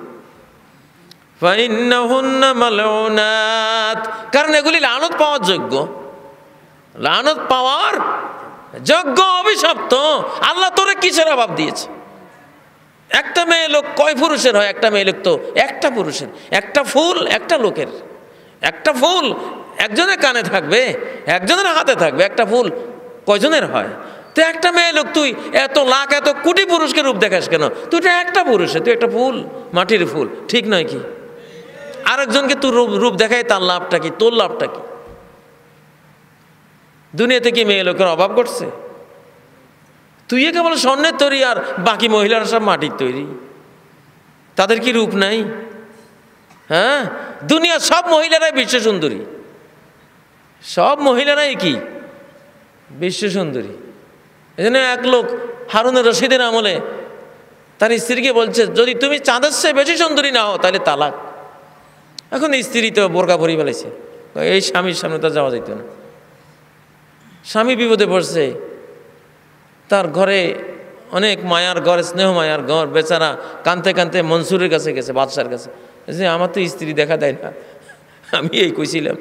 [SPEAKER 2] ফাইন্নাহুন্না মালউনাত, কারণ এগুলি লানত পাওয়ার যোগ্য, লানত পাওয়ার যোগ্য, অভিশপ্ত। আল্লাহ তোরে কিসের অভাব দিয়েছে? একটা মেয়ে লোক কয় পুরুষের হয়? একটা মেয়ে লোক তো একটা পুরুষের। একটা ফুল একটা লোকের, একটা ফুল একজনের কানে থাকবে, একজনের হাতে থাকবে, একটা ফুল কয়জনের হয়? তো একটা মেয়ে লোক, তুই এত লাখ এত কোটি পুরুষকে রূপ দেখাস কেন? তুই তো একটা পুরুষে, তুই একটা ফুল, মাটির ফুল, ঠিক নয় কি? আরেকজনকে তুই রূপ দেখাই, তার লাভটা কি? তোর লাভটা কি? দুনিয়াতে কি মেয়ে লোকের অভাব ঘটছে? তুই কেবল স্বর্ণের তৈরি আর বাকি মহিলারা সব মাটির তৈরি, তাদের কি রূপ নাই? হ্যাঁ, দুনিয়ার সব মহিলারাই বিশ্ব সুন্দরী, সব মহিলারাই কি বিশ্ব সুন্দরী। এই জন্য এক লোক হারুনুর রশিদের আমলে তার স্ত্রীকে বলছে, যদি তুমি চাঁদের চেয়ে বেশি সুন্দরী না হও তাহলে তালাক। এখন স্ত্রী তো বোরকা পরি ফেলেছে, এই স্বামীর সামনে তো যাওয়া যেত না। স্বামী বিপদে পড়ছে, তার ঘরে অনেক মায়ার ঘর, স্নেহ মায়ার ঘর, বেচারা কানতে কানতে মনসুরের কাছে গেছে, বাদশার কাছে, যে আমার তো স্ত্রী দেখা দেয় না, আমি এই কইছিলাম।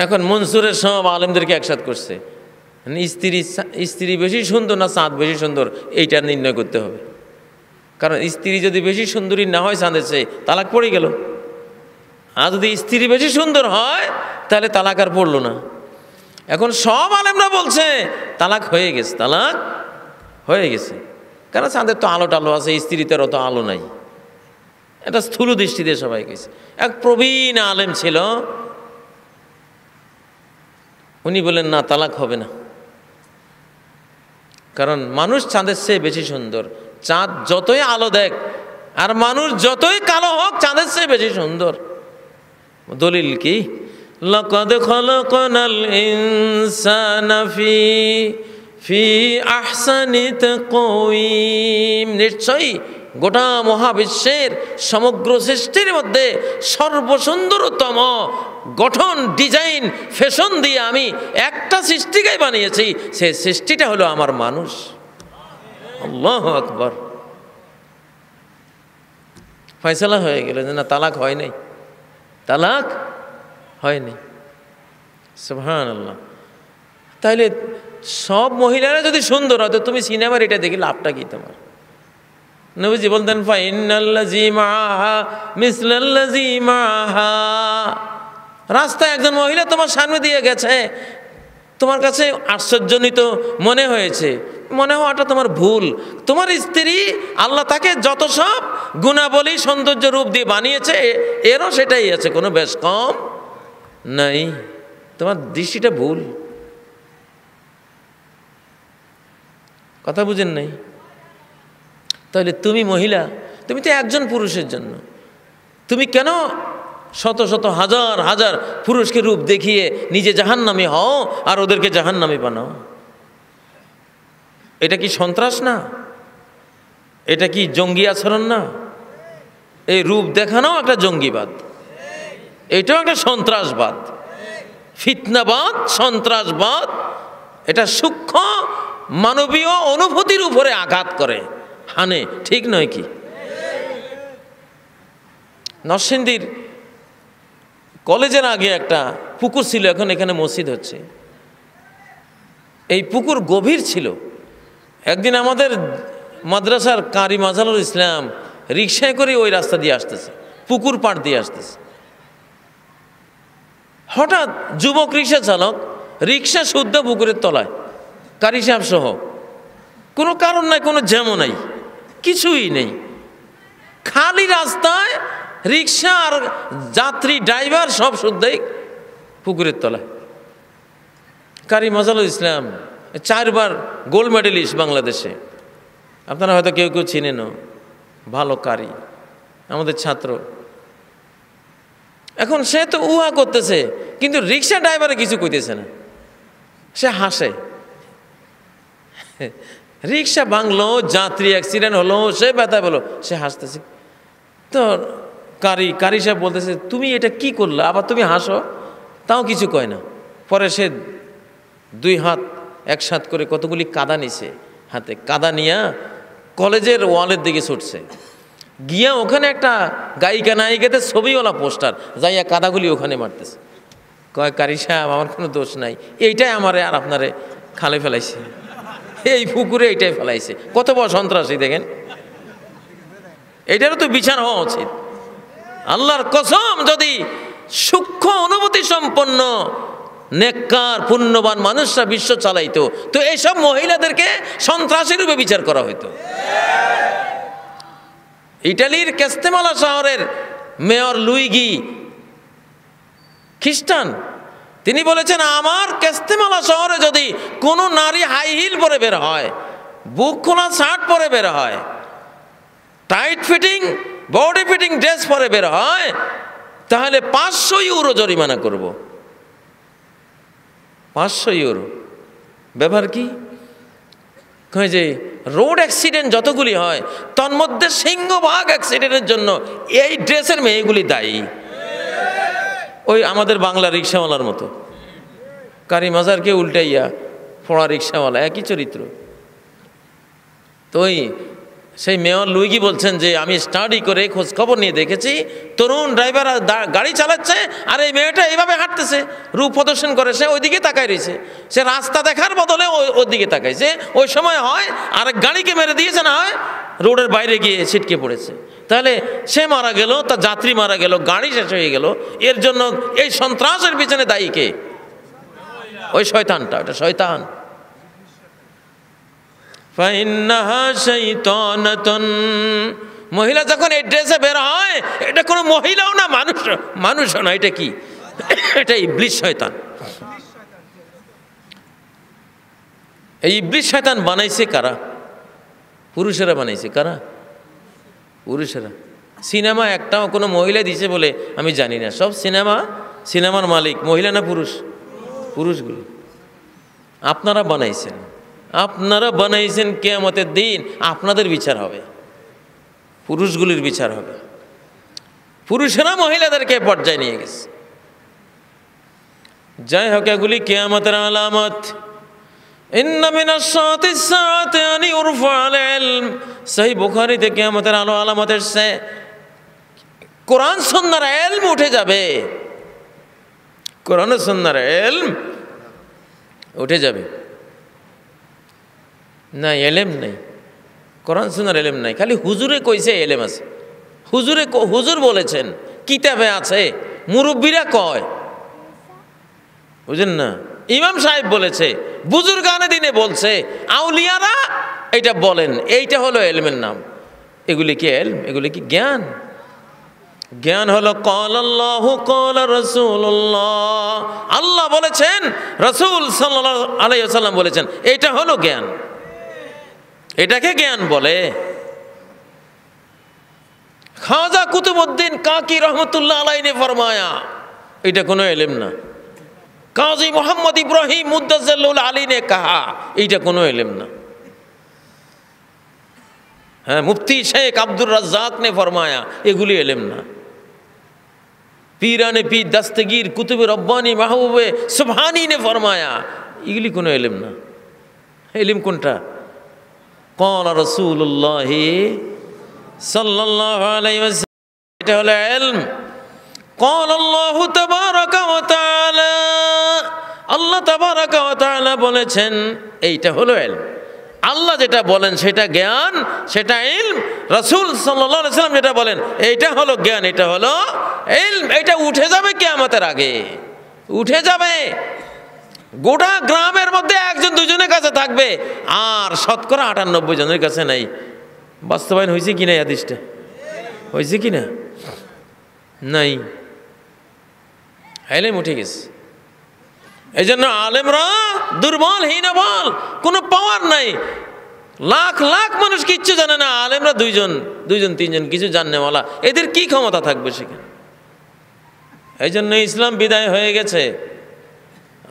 [SPEAKER 2] এখন মনসুরের সব আলেমদেরকে একসাথ করছে, স্ত্রী বেশি সুন্দর না চাঁদ বেশি সুন্দর এইটা নির্ণয় করতে হবে। কারণ স্ত্রী যদি বেশি সুন্দরী না হয় চাঁদের চেয়ে, তালাক পড়ে গেল। আর যদি স্ত্রী বেশি সুন্দর হয় তাহলে তালাক আর পড়লো না। এখন সব আলেমরা বলছে তালাক হয়ে গেছে, তালাক হয়ে গেছে। কারণ চাঁদের তো আলো টালো আছে, স্ত্রীতে অত আলো নাই। এটা স্থূল দৃষ্টিতে সবাই গেছে। এক প্রবীণ আলেম ছিল, উনি বলেন না, তালাক হবে না। কারণ মানুষ চাঁদের চেয়ে বেশি সুন্দর। চাঁদ যতই আলো দেখ আর মানুষ যতই কালো হোক, চাঁদের চেয়ে বেশি সুন্দর। দলিল কি? লাকাদ খালাকনাল ইনসানা ফি আহসানি তাকওয়িম, নিশ্চয়ই গোটা মহাবিশ্বের সমগ্র সৃষ্টির মধ্যে সর্বসুন্দরতম গঠন, ডিজাইন, ফ্যাশন দিয়ে আমি একটা সৃষ্টিকেই বানিয়েছি, সেই সৃষ্টিটা হলো আমার মানুষ। আল্লাহু আকবার। ফয়সালা হয়ে গেল যে না, তালাক হয় নাই, তালাক হয়নি। সুবহানাল্লাহ। তাইলে সব মহিলারা যদি সুন্দর হয়, তো তুমি সিনেমার এটা দেখি লাভটা কি তোমার? নবীজি বলতেন, ফাইন্নাল্লাযী মাআহা মিসলাল্লাযী মাআহা। রাস্তায় একজন মহিলা তোমার সামনে দিয়ে গেছে, তোমার কাছে আশ্চর্যজনিত মনে হয়েছে, মনে হওয়াটা তোমার ভুল। তোমার স্ত্রী আল্লাহ তাকে যত সব গুণাবলী সৌন্দর্য রূপ দিয়ে বানিয়েছে, এরও সেটাই আছে, কোনো বেশ কম নাই। তোমার দৃষ্টিটা ভুল। কথা বুঝেন নাই? তাহলে তুমি মহিলা, তুমি তো একজন পুরুষের জন্য, তুমি কেন শত শত হাজার হাজার পুরুষকে রূপ দেখিয়ে নিজে জাহান্নামী হও আর ওদেরকে জাহান্নামী বানাও? এটা কি সন্ত্রাস না? এটা কি জঙ্গি আচরণ না? এই রূপ দেখানো একটা জঙ্গিবাদ, এটাও একটা সন্ত্রাসবাদ, ফিতনাবাদ, সন্ত্রাসবাদ। এটা সূক্ষ্ম মানবীয় অনুভূতির উপরে আঘাত করে, হানে, ঠিক নয় কি? নরসিংদীর কলেজের আগে একটা পুকুর ছিল, এখন এখানে মসজিদ হচ্ছে। এই পুকুর গভীর ছিল। একদিন আমাদের মাদ্রাসার কারি মাজালুল ইসলাম রিক্সায় করে ওই রাস্তা দিয়ে আসতেছে, পুকুর পাড় দিয়ে আসতেছে। হঠাৎ যুবক রিক্সা চালক রিক্সা শুদ্ধ পুকুরের তলায়, কারি সাহেব সহ। কোনো কারণ নাই, কোনো জ্যামও নাই, কিছুই নেই, খালি রাস্তায় রিক্সা আর যাত্রী ড্রাইভার সব শুদ্ধই পুকুরের তলায়। কারি মাজালুল ইসলাম 4 বার গোল্ড মেডেলিস্ট বাংলাদেশে, আপনারা হয়তো কেউ কেউ চিনেনও, ভালো কারি, আমাদের ছাত্র। এখন সে তো উহা করতেছে, কিন্তু রিক্সা ড্রাইভারে কিছু কইতেছে না, সে হাসে। রিক্সা ভাঙলো, যাত্রী অ্যাক্সিডেন্ট হলো, সে ব্যথা পেলো, সে হাসতেছে। তো কারি সাহেব বলতেছে, তুমি এটা কি করলে, আবার তুমি হাসো? তাও কিছু কয় না। পরে সে 2 হাত একসাথ করে কতগুলি কাদা নিছে, হাতে কাদা নিয়া কলেজের ওয়ালের দিকে ছুটছে, গিয়া ওখানে একটা গায়িকা নায়িকাদের ছবিওয়ালা পোস্টার, যাইয়া কাদাগুলি ওখানে মারতেছে। কয়, কারি সাহেব আমার কোনো দোষ নাই, এইটাই আমারে আর আপনারে খালে ফেলাইছে, এই পুকুরে এইটাই ফেলাইছে। কত বড় সন্ত্রাসী দেখেন, এইটারও তো বিচার হওয়া উচিত। আল্লাহর কসম, যদি সূক্ষ্ম অনুভূতি সম্পন্ন নেককার পুণ্যবান মানুষরা বিশ্ব চালাইতো, তো এইসব মহিলাদেরকে সন্ত্রাসী রূপে বিচার করা হইতো। ইটালির কাস্তেমালা শহরের মেয়র লুইগি খ্রিস্টান, তিনি বলেছেন, আমার কেস্তেমালা শহরে যদি কোনো নারী হাই হিল পরে বের হয়, বুক খোলা শার্ট পরে বের হয়, tight fitting body fitting dress পরে বের হয়, তাহলে 500 ইউরো জরিমানা করব। 500 ইউরো। ব্যাপার কি? কয় যে রোড অ্যাক্সিডেন্ট যতগুলি হয় তন্মধ্যে সিংহভাগ অ্যাক্সিডেন্টের জন্য এই ড্রেসের মেয়েগুলি দায়ী। ওই আমাদের বাংলা রিক্সাওয়ালার মতো, কারি মাজারকে উল্টাইয়া পড়া রিক্সাওয়ালা, একই চরিত্র। তো সেই মেয়র লুইগি বলছেন যে আমি স্টাডি করে খোঁজ খবর নিয়ে দেখেছি, তরুণ ড্রাইভার গাড়ি চালাচ্ছে আর এই মেয়েটা এইভাবে হাঁটতেছে, রূপ প্রদর্শন করে, সে ওইদিকে তাকায় রয়েছে। সে রাস্তা দেখার বদলে ওই দিকে তাকাইছে। ওই সময় হয় আরেক গাড়িকে মেরে দিয়েছে, না হয় রোডের বাইরে গিয়ে ছিটকে পড়েছে। তাহলে সে মারা গেল, তার যাত্রী মারা গেল, গাড়ি শেষ হয়ে গেল। এর জন্য এই সন্ত্রাসের পিছনে দায়ী কে? ওই শয়তানটা, ওটা শয়তান। মহিলা যখন এই ড্রেসে বের হয়, এটা কোনো মহিলাও না, মানুষও না। এটা কি? এটা ইবলিস শয়তান। এই ইবলিস শয়তান বানাইছে কারা? পুরুষেরা বানাইছে। কারা? পুরুষেরা। সিনেমা একটাও কোনো মহিলা দিছে বলে আমি জানি না। সব সিনেমার মালিক মহিলা না পুরুষ? পুরুষগুলো। আপনারা বানাইছেন, আপনারা বানাইছেন। কিয়ামতের দিন আপনাদের বিচার হবে, পুরুষগুলির বিচার হবে। পুরুষেরা মহিলাদেরকে পর্যায়ে নিয়ে গেছে। যাই হোক, এগুলি কিয়ামতের আলামত। ইন্না মিনাশ সাআতিস সাআতি আন ইউরফা'আল ইলম। সহিহ বুখারীতে কিয়ামতের আলামত এসেছে, কোরআন সুন্নাহর ইলম উঠে যাবে। কোরআন সুন্নাহর ইলম উঠে যাবে। না, এলেম নেই, কোরআন সুন্নাহর এলেম নাই। খালি হুজুরে কইছে এলেম আছে। হুজুর বলেছেন, কিতাবে আছে, মুরব্বীরা কয়, বুঝেন না? ইমাম সাহেব বলেছে, বুজুর্গানে দিনে বলছে, আউলিয়ারা এটা বলেন। এইটা হলো এলমের নাম। এগুলি কি এলম? এগুলি কি জ্ঞান? জ্ঞান হলো ক্বালাল্লাহু ক্বালা রাসূলুল্লাহ, আল্লাহ বলেছেন, রাসূল সাল্লাল্লাহু আলাইহি ওয়াসাল্লাম বলেছেন। এটা হলো জ্ঞান। এটাকে জ্ঞান বলে। খাজা কুতুবউদ্দিন কাকি রহমতুল্লাহ আলাইহি ने फरमाया, এটা কোনো এলেম না। কাজী মোহাম্মদ ইব্রাহিম মুদ্দাজ্জালুল আলী ने कहा, এটা কোনো এলেম না। হ্যাঁ, মুফতি শেখ আব্দুর রাজ্জাক ने फरमाया, এগুলি এলেম না। পীরানে পীর দস্তগীর কুতুবে রব্বানি মাহবুবে সুবহানি ने फरमाया, এগুলি কোনো এলেম না। এলিম কোনটা? ক্বালা রাসূলুল্লাহ সাল্লাল্লাহু আলাইহি ওয়াসাল্লাম, এটা হলো ইলম। ক্বালা আল্লাহু তাবারাকা ওয়া তাআলা, আল্লাহ তাবারাকা ওয়া তাআলা বলেছেন, এইটা হলো ইলম। আল্লাহ যেটা বলেন সেটা জ্ঞান, সেটা ইলম। রাসূল সাল্লাল্লাহু আলাইহি ওয়াসাল্লাম যেটা বলেন এইটা হলো জ্ঞান, এটা হলো ইলম। এটা উঠে যাবে কিয়ামতের আগে, উঠে যাবে। গোটা গ্রামের মধ্যে একজন দুজনের কাছে থাকবে, আর শতকরা 98 জনের কাছে নাই। বাস্তবায়ন হয়েছে কিনা? হাদিসটা হয়েছে কিনা? নাই। ইলম উঠে গেছে। এই জন্য আলেমরা দুর্বল, হীনবল, কোনো পাওয়ার নাই। লাখ লাখ মানুষ কিচ্ছু জানে না, আলেমরা দুইজন তিনজন কিছু জানেওয়ালা, এদের কি ক্ষমতা থাকবে সেখানে? এই জন্য ইসলাম বিদায় হয়ে গেছে।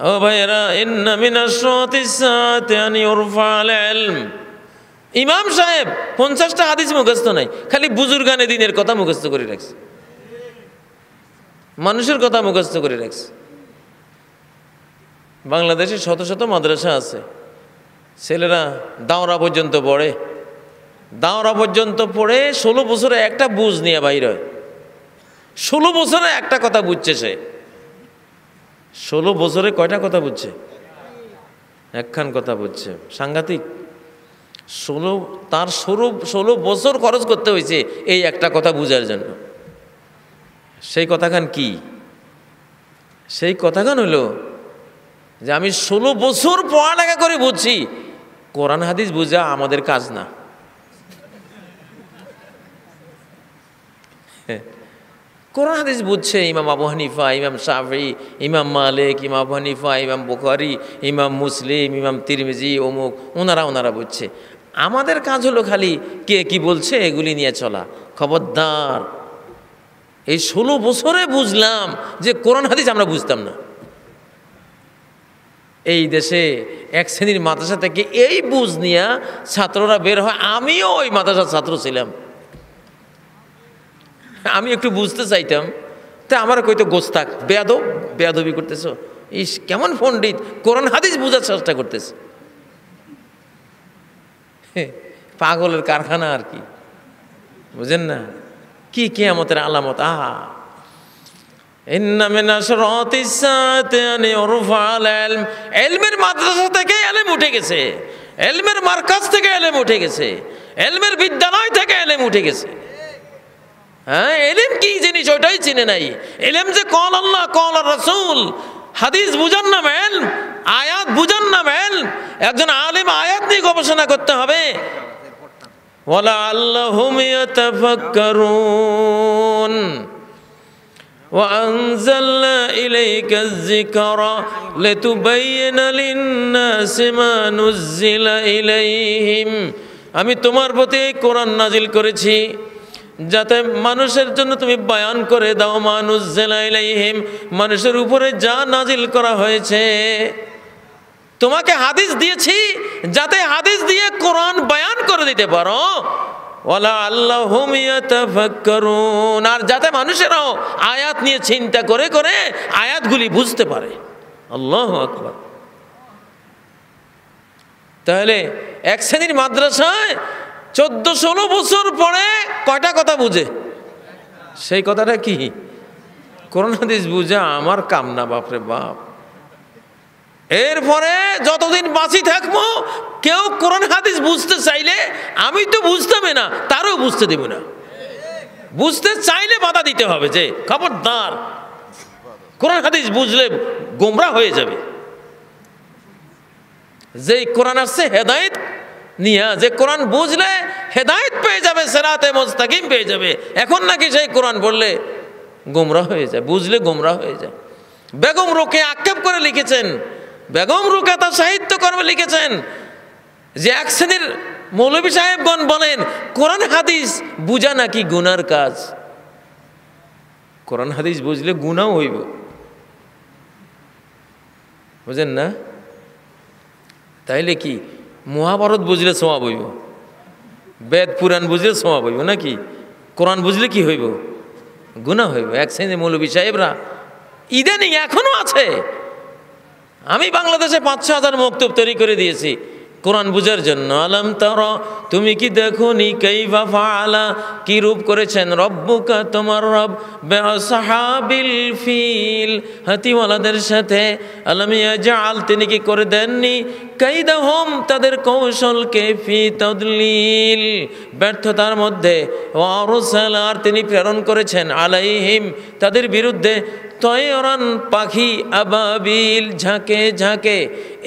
[SPEAKER 2] ও ভাইয়েরা, ইন্না মিনাশ সাআতিস সাআতি আন ইউরফা'আল ইলম। ইমাম সাহেব 50টা হাদিস মুখস্থ নাই, খালি বুজুর্গানে দিনের কথা মুখস্থ করে রাখছে, মানুষের কথা মুখস্থ করে রাখছে। বাংলাদেশে শত শত মাদ্রাসা আছে, ছেলেরা দাওরা পর্যন্ত পড়ে। দাওরা পর্যন্ত পড়ে 16 বছরে একটা বুঝ নিয়ে বাইর হয়। 16 বছরে একটা কথা বুঝছে সে। 16 বছরে কয়টা কথা বুঝছে? একখান কথা বুঝছে। সাংঘাতিক। 16 বছর খরচ করতে হয়েছে এই একটা কথা বুঝার জন্য। সেই কথাখান কি? সেই কথাখান হলো যে আমি 16 বছর পড়ালেখা করে বুঝছি, কোরআন হাদিস বুঝা আমাদের কাজ না। কোরআন হাদিস বুঝছে ইমাম আবু হানিফা, ইমাম শাফি, ইমাম মালিক, ইমাম আবু হানিফা, ইমাম বুখারী, ইমাম মুসলিম, ইমাম তিরমিজি, অমুক, ওনারা বুঝছে। আমাদের কাজ হলো খালি কে কি বলছে এগুলি নিয়ে চলা। খবরদার, এই 16 বছরে বুঝলাম যে কোরআন হাদিস আমরা বুঝতাম না। এই দেশে এক শ্রেণীর মাদ্রাসা থেকে এই বুঝ নিয়ে ছাত্ররা বের হয়। আমিও ওই মাদ্রাসার ছাত্র ছিলাম, আমি একটু বুঝতে চাইতাম, তা আমার কইতো গোস্তাক, বেয়াদবি করতেছ, ইস কেমন পণ্ডিত, কোরআন হাদিস বোঝার চেষ্টা করতেছে। পাগলের কারখানা আর কি, বুঝেন না? কি কিয়ামতের আলামত! এলমের মাদ্রাসা থেকে এলেম উঠে গেছে, এলমের মার্কাজ থেকে এলেম উঠে গেছে, এলমের বিদ্যালয় থেকে এলেম উঠে গেছে। হ্যাঁ, এলেম কি জিনিস ওইটাই চিনে নাই। এলেম যে কল আল্লাহ কল রাসূল, হাদিস বুঝার নাম এলম, আয়াত বুঝার নাম এলম। একজন আলেম আয়াত নিয়ে গবেষণা করতে হবে। ওয়ালাআল্লাহুম ইয়াতাফাক্কারুন وأنزلنا إليك الذكر لتبين للناس ما نزل إليهم। আমি তোমার প্রতি কোরআন নাজিল করেছি যাতে মানুষের জন্য তুমি বয়ান করে দাও মা নুজ্জিলা ইলাইহিম, মানুষের উপরে যা নাজিল করা হয়েছে। তোমাকে হাদিস দিয়েছি যাতে হাদিস দিয়ে কোরআন বয়ান করে দিতে পারো। ওয়ালাআল্লাহুম ইয়াতাফাক্কারুন, আর যাতে মানুষেরাও আয়াত নিয়ে চিন্তা করে করে আয়াতগুলি বুঝতে পারে। আল্লাহু আকবার। তাহলে এক শ্রেণীর মাদ্রাসায় 14-16 বছর পরে কয়টা কথা বুঝে? সেই কথাটা কি? কোরআন হাদিস বুঝা আমার কাম না, বাপরে বাপ। এরপরে যতদিন বাঁচি থাকবো কেউ কোরআন হাদিস বুঝতে চাইলে, আমি তো বুঝতামই না, তারও বুঝতে দেব না। বুঝতে চাইলে বাধা দিতে হবে যে খবরদার, কোরআন হাদিস বুঝলে গোমরা হয়ে যাবে। যেই কোরআন আসছে হেদায়েত নিয়ে, যে কোরআন বুঝলে হেদায়েত পেয়ে যাবে, সিরাতে মুস্তাকিম পেয়ে যাবে। এখন নাকি সেই কোরআন পড়লে গোমরা হয়ে যায়, বুঝলে গোমরা হয়ে যায়। বেগম রোকেয়া আক্ষেপ করে লিখেছেন, বেগম রোকেয়া তার সাহিত্যকর্মে লিখেছেন যে এক শ্রেণীর মৌলভী সাহেবগণ বলেন কোরআন হাদিস বুঝা নাকি গুনার কাজ। কোরআন হাদিস বুঝলে গুনাও হইব, বুঝেন না? তাইলে কি মহাভারত বুঝলে সওয়াব হইব, বেদ পুরাণ বুঝলে সওয়াব হইব নাকি? কোরআন বুঝলে কি হইব? গুনাহ হইব। এক শ্রেণীর মৌলভী সাহেবরা ইদানিং এখনো আছে। আমি বাংলাদেশে 5-6 হাজার মক্তব তৈরি করে দিয়েছি কোরআন বুঝার জন্য। আলাম তারা, তুমি কি দেখো নি কাইফা ফাআলা, কি রূপ করেছেন রব্বুকা, তোমার রব, বিআসহাবিল ফিল, হাতিওয়ালাদের সাথে। আলাম ইয়াজআল, তিনি কি করে দেননি, কাইদাহুম, তাদের কৌশলকে, ফি তাদলিল, ব্যর্থতার মধ্যে, ওয়া আরসালা, আর তিনি প্রেরণ করেছেন, আলাইহিম, তাদের বিরুদ্ধে, তয়রান, পাখি, আবাবিল, ঝাঁকে ঝাঁকে।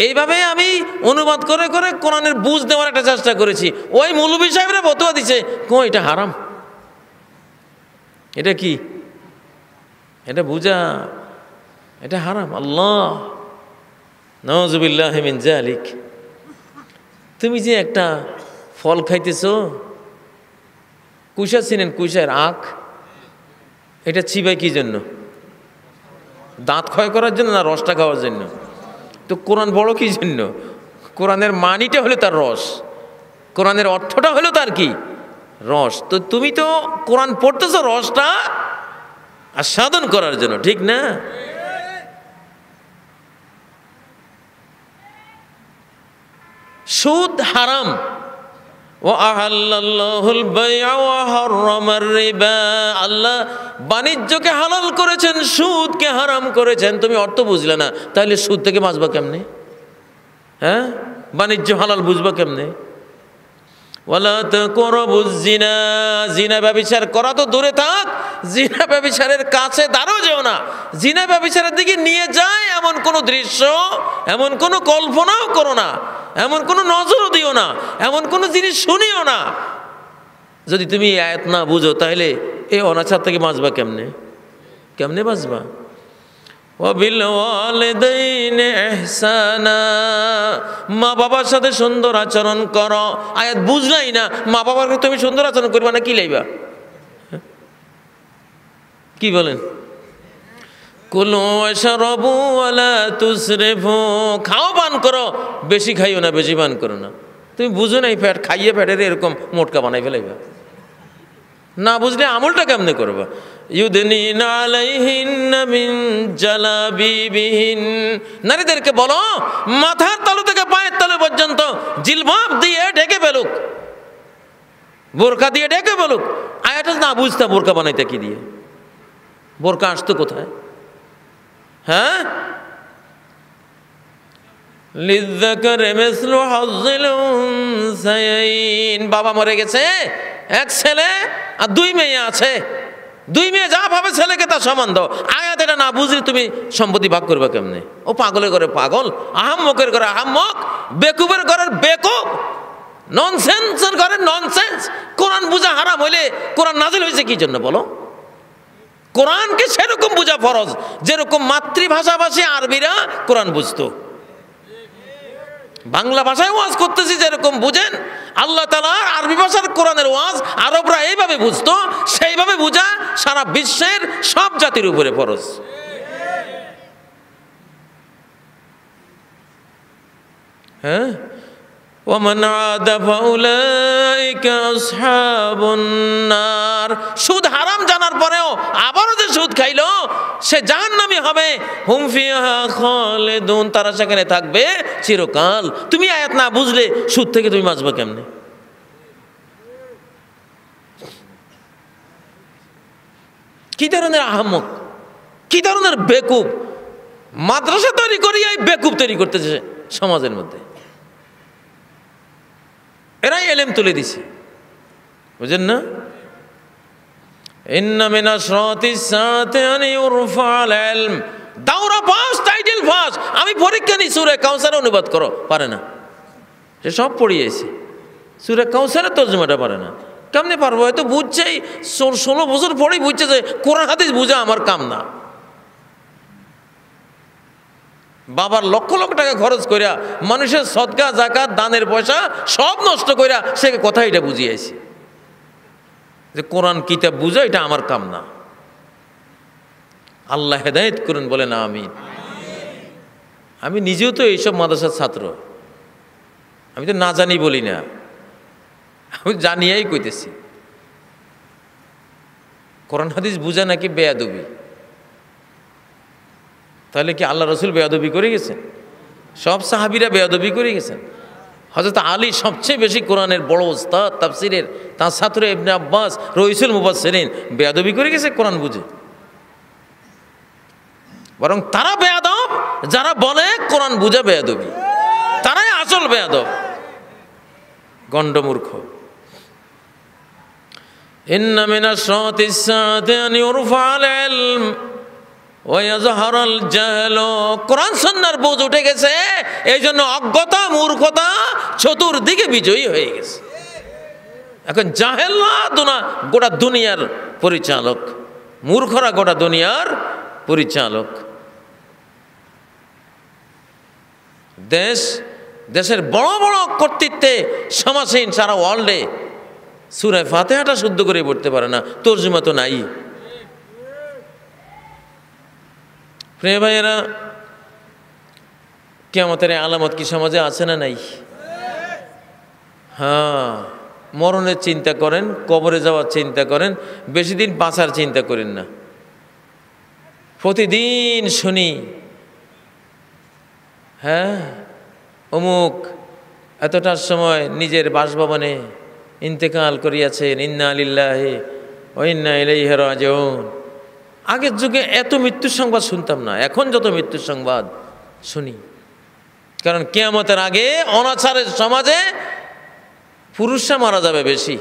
[SPEAKER 2] এইভাবে আমি অনুবাদ করে করে কোরআনের বুঝ দেওয়ার একটা চেষ্টা করেছি। ওই মৌলভী সাহেবরা ফতোয়া দিছে, এটা হারাম, এটা কি, এটা বুঝা, এটা হারাম। আল্লাহ নাউযুবিল্লাহি মিন যালিক। তুমি যে একটা ফল খাইতেছো, কুশা চিনেন? কুশার আখ, এটা চিবাই কি জন্য? দাঁত ক্ষয় করার জন্য না রসটা খাওয়ার জন্য? তো কোরআন বড় কি জন্য? কোরআনের মানিটা হলো তার রস, কোরআনের অর্থটা হলো তার কি, রস। তো তুমি তো কোরআন পড়তেছো রসটা আস্বাদন করার জন্য, ঠিক না? সুদ হারাম। আল্লাহ বাণিজ্যকে হালাল করেছেন, সুদকে হারাম করেছেন। তুমি অর্থ বুঝলে না, তাহলে সুদ থেকে বাঁচবা কেমনে? হ্যাঁ, বাণিজ্য হালাল বুঝবা কেমনে? ওয়ালা তাকরাবুজ জিনা, জিনা ব্যভিচার করা তো দূরে থাক, জিনা ব্যভিচারের কাছে দাঁড়াও যেও না। জিনা ব্যভিচারের দিকে নিয়ে যায় এমন কোন দৃশ্য, এমন কোন কল্পনাও করো না, এমন কোন নজরও দিও না, এমন কোন জিনিস শুনিও না। যদি তুমি আয়াত না বুঝো তাহলে এই অনাচার থেকে বাঁচবা কেমনে? কেমনে বাঁচবা? ওয়াবিল ওয়ালিদাইনি ইহসানা, মা বাবার সাথে সুন্দর আচরণ করো। আয়াত বুঝলাই না, মা বাবার তুমি সুন্দর আচরণ করবা না কি লাইবা? কি বলেন? কুলু ওয়াশরাবু ওয়ালা তুসরিফু, খাও পান করো, বেশি খাইও না, বেশি পান করো না। তুমি বুঝো না এই ফ্যাট খাইয়ে ফ্যাটের এরকম মোটকা বানাই ফেলাইবা। না বুঝলে আমলটা কেমনে করবা? ইউদনিনা আলাইহিন্না মিন জালাবিবিহিন, নারীদেরকে বলো মাথার তালু থেকে পায়ের তালু পর্যন্ত জিলবাব দিয়ে ঢেকে ফেলুক, বোরকা দিয়ে ঢেকে ফেলুক। আয়াটা না বুঝতা বোরকা বানাইতে কি দিয়ে? বোরকা আসতো কোথায়? হ্যাঁ, লিযযাকারি মিসলু হাজ্জিল উনসায়াইন, বাবা মরে গেছে, এক ছেলে আর দুই মেয়ে আছে, দুই মেয়ে যা ভাবে ছেলেকে তার সমান দাও। আয়াত এটা না বুঝলে তুমি সম্পত্তি ভাগ করবে কেমনে? ও পাগলের ঘরে পাগল, আহাম্মকের ঘরে আহাম্মক, বেকুবের ঘরের বেকুব, ননসেন্সের ঘরে ননসেন্স। কোরআন বুঝা হারাম হইলে কোরআন নাজিল হয়েছে কি জন্য বলো? কোরআনকে সেরকম বুঝা ফরজ যেরকম মাতৃভাষাভাষী আরবিরা কোরআন বুঝতো। বাংলা ভাষায় ওয়াজ করতেছি যেরকম বুঝেন, আল্লাহ তাআলা আরবি ভাষার কোরআনের ওয়াজ আরবরা এইভাবে বুঝতো, সেইভাবে বুঝা সারা বিশ্বের সব জাতির উপরে ফরজ। হ্যাঁ, ওয়ামান আদা ফাউলাইকা আসহাবুন নার, সুদ হারাম জানার পরেও আবারও যে সুদ খাইলো সে জাহান্নামী হবে। হুম ফিহা খালিদুন, তারা সেখানে থাকবে চিরকাল। তুমি আয়াত না বুঝলে সুদ থেকে তুমি বাঁচবা কেমনে? কি ধরনের আহাম্মক, কি ধরনের বেকুব! মাদ্রাসা তৈরি করিয়া এই বেকুব তৈরি করতেছে সমাজের মধ্যে। এরাই এলেম তুলে দিছে, বুঝেন না? ইন্না মিন আশরাতিস সাআতি আন ইউরফাল ইলম, দাওরা পাস, টাইটেল পাস। আমি পরীক্ষা নি সূরা কাউসার অনুবাদ করো, পারে না। সে সব পড়িয়েছে, সূরা কাউসারের তরজমাটা পারে না। কেমনে পারবো? হয়তো বুঝছেই, 16 বছর পরেই বুঝছে যে কোরআন হাদিস বুঝা আমার কাম না। বাবার লক্ষ লক্ষ টাকা খরচ কইরা মানুষের সদকা জাকাত দানের পয়সা সব নষ্ট কইরা সে কথা এটা বুঝিয়েছে যে কোরআন কিতাব বুঝা এটা আমার কাম না। আল্লাহ হেদায়েত করুন, বলেন আমিন। আমি নিজেও তো এইসব মাদ্রাসার ছাত্র, আমি তো না জানি বলি না, আমি জানিয়াই কইতেছি। কোরআন হাদিস বুঝা নাকি বেয়াদবি। তাহলে কি আল্লাহ রসুল বেয়াদবি করে গেছেন? সব সাহাবীরা বেয়াদবি করে গেছেন। হযরত আলী সবচেয়ে বেশি কোরআনের বড় ওস্তাদ তাফসীরের, তার ছাত্র ইবনে আব্বাস রইসুল মুফাসসিরিন বেয়াদবি করে গেছে কোরআন বুঝে। বরং তারা বেয়াদব যারা বলে কোরআন বুঝা বেয়াদবি, তারাই আসল বেয়াদব, গণ্ডমূর্খ। ইন্না মিনাশ শারাতিস সাআতি আন ইউরফাল ইলম ওয়া ইয়াযহারাল জাহল, কোরআন সুন্নাহর বোঝ উঠে গেছে, এই জন্য অজ্ঞতা মূর্খতা চতুর্দিকে বিজয়ী হয়ে গেছে। এখন জাহেলরা গোটা দুনিয়ার পরিচালক, মূর্খরা গোটা দুনিয়ার পরিচালক। দেশের বড় বড় কর্তৃত্বে সমাসীন সারা ওয়ার্ল্ডে সূরা ফাতিহাটা শুদ্ধ করে পড়তে পারে না, তর্জমা তো নাই। প্রিয় ভাইয়েরা, কিয়ামতের আলামত কি সমাজে আছে না নাই? হ্যাঁ, মরণের চিন্তা করেন, কবরে যাওয়ার চিন্তা করেন, বেশি দিন বাঁচার চিন্তা করেন না। প্রতিদিন শুনি, হ্যাঁ অমুক এতটার সময় নিজের বাসভবনে ইন্তেকাল করিয়াছেন, ইন্না লিল্লাহি ওয়া ইন্না ইলাইহি রাজিউন। আগের যুগে এত মৃত্যুর সংবাদ শুনতাম না, এখন যত মৃত্যুর সংবাদ শুনি। কারণ কিয়ামতের আগে অনাচারের সমাজে পুরুষরা মারা যাবে বেশি।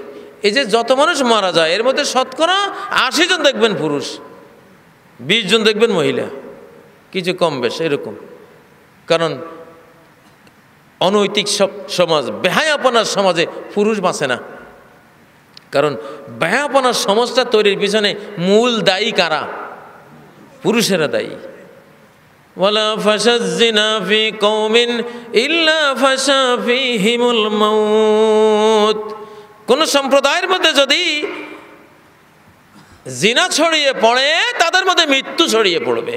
[SPEAKER 2] এই যে যত মানুষ মারা যায় এর মধ্যে শতকরা 80 জন দেখবেন পুরুষ, 20 জন দেখবেন মহিলা, কিছু কম বেশ এরকম। কারণ অনৈতিক সমাজ, বেহায়াপনার সমাজে পুরুষ বাঁচে না। কারণ বেহায়াপনার সমাজটা তৈরির পিছনে মূল দায়ী কারা? পুরুষেরা দায়ী। ওয়ালা ফাশাজ জিনা ফি কওমিন ইল্লা ফাশা ফীহিমুল মাউত। কোন সম্প্রদায়ের মধ্যে যদি জিনা ছড়িয়ে পড়ে তাদের মধ্যে মৃত্যু ছড়িয়ে পড়বে।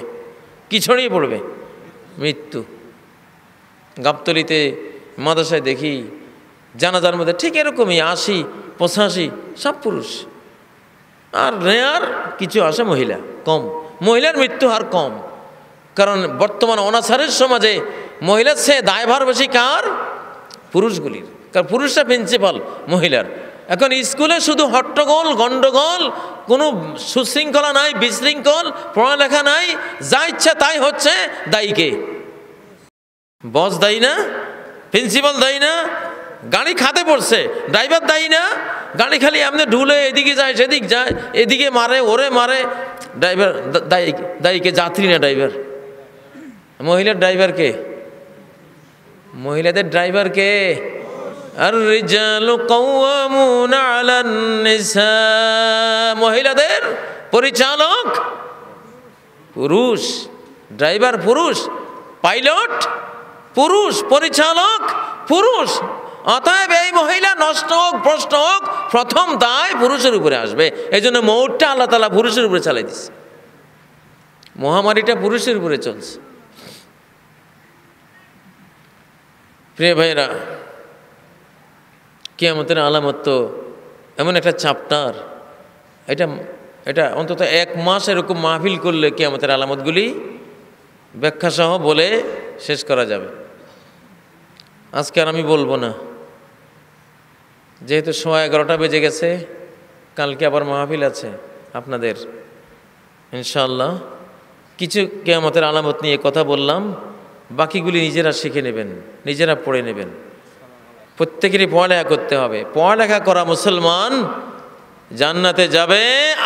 [SPEAKER 2] কি ছড়িয়ে পড়বে? মৃত্যু। গাবতলীতে মাদ্রাসায় দেখি জানাজার মধ্যে ঠিক এরকমই 80-85 সব পুরুষ, আর রেয়ার কিছু আসে মহিলা, কম। মহিলার মৃত্যু হার কম, কারণ বর্তমান অনাচারের সমাজে মহিলার চেয়ে দায়ভার বেশি কার? পুরুষগুলির। কারণ পুরুষরা প্রিন্সিপাল, মহিলার। এখন স্কুলে শুধু হট্টগোল, গণ্ডগোল, কোনো সুশৃঙ্খলা নাই, বিশৃঙ্খল, পড়ালেখা নাই, যা ইচ্ছা তাই হচ্ছে। দায়ীকে? বস দায়ী না? প্রিন্সিপাল দায়ী না? গাড়ি খাতে পড়ছে, ড্রাইভার দায়ী না? গাড়ি খালি এমনি ঢুলে এদিকে যায় সেদিক যায়, এদিকে মারে ওরে মারে, ড্রাইভার দায়ীকে? যাত্রী না ড্রাইভার। মহিলার ড্রাইভার কে? মহিলাদের ড্রাইভার কে? আর রিজালু কাওয়ামুনা আলান নিসা। মহিলাদের পরিচালক পুরুষ, ড্রাইভার পুরুষ, পাইলট পুরুষ, পরিচালক পুরুষ। অতএব এই মহিলা নষ্ট হোক ভ্রষ্ট হোক, প্রথম দায় পুরুষের উপরে আসবে। এই জন্য মৌতটা আল্লাহ তাআলা পুরুষের উপরে চালাই দিচ্ছে, মহামারীটা পুরুষের উপরে চলছে। প্রিয় ভাইরা, কিয়ামতের আলামত তো এমন একটা চ্যাপ্টার, এটা অন্তত 1 মাস এরকম মাহফিল করলে কিয়ামতের আলামতগুলি ব্যাখ্যা সহ বলে শেষ করা যাবে। আজকে আর আমি বলবো না, যেহেতু 11:15 বেজে গেছে। কালকে আবার মাহফিল আছে আপনাদের ইনশাআল্লাহ। কিছু কিয়ামতের আলামত নিয়ে কথা বললাম, বাকিগুলি নিজেরা শিখে নেবেন, নিজেরা পড়ে নেবেন। প্রত্যেকেরই পড়ালেখা করতে হবে। পড়ালেখা করা মুসলমান জান্নাতে যাবে,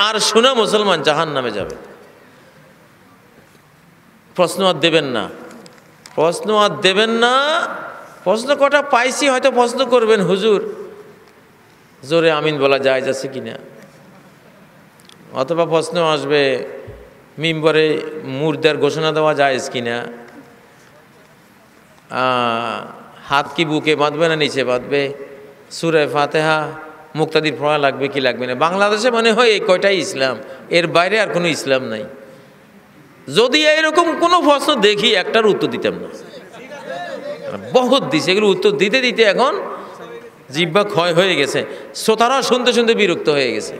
[SPEAKER 2] আর শোনা মুসলমান জাহান্নামে যাবে। প্রশ্ন আর দেবেন না, প্রশ্ন আর দেবেন না। প্রশ্ন কটা পাইছি, হয়তো প্রশ্ন করবেন, হুজুর জোরে আমিন বলা যায় আছে কিনা, অথবা প্রশ্ন আসবে মিম্বরে মুর্দার ঘোষণা দেওয়া যায় কিনা, হাত কি বুকে বাঁধবে না নিচে বাঁধবে, সূরা ফাতিহা মুক্তাদির পড়া লাগবে কি লাগবে না। বাংলাদেশে মনে হয় এই কয়টাই ইসলাম, এর বাইরে আর কোনো ইসলাম নাই। যদি এরকম কোনো প্রশ্ন দেখি, একটার উত্তর দিতাম না। বহুত দিছে, এগুলো উত্তর দিতে দিতে এখন জিহ্বা ক্ষয় হয়ে গেছে, শ্রোতারা শুনতে শুনতে বিরক্ত হয়ে গেছে।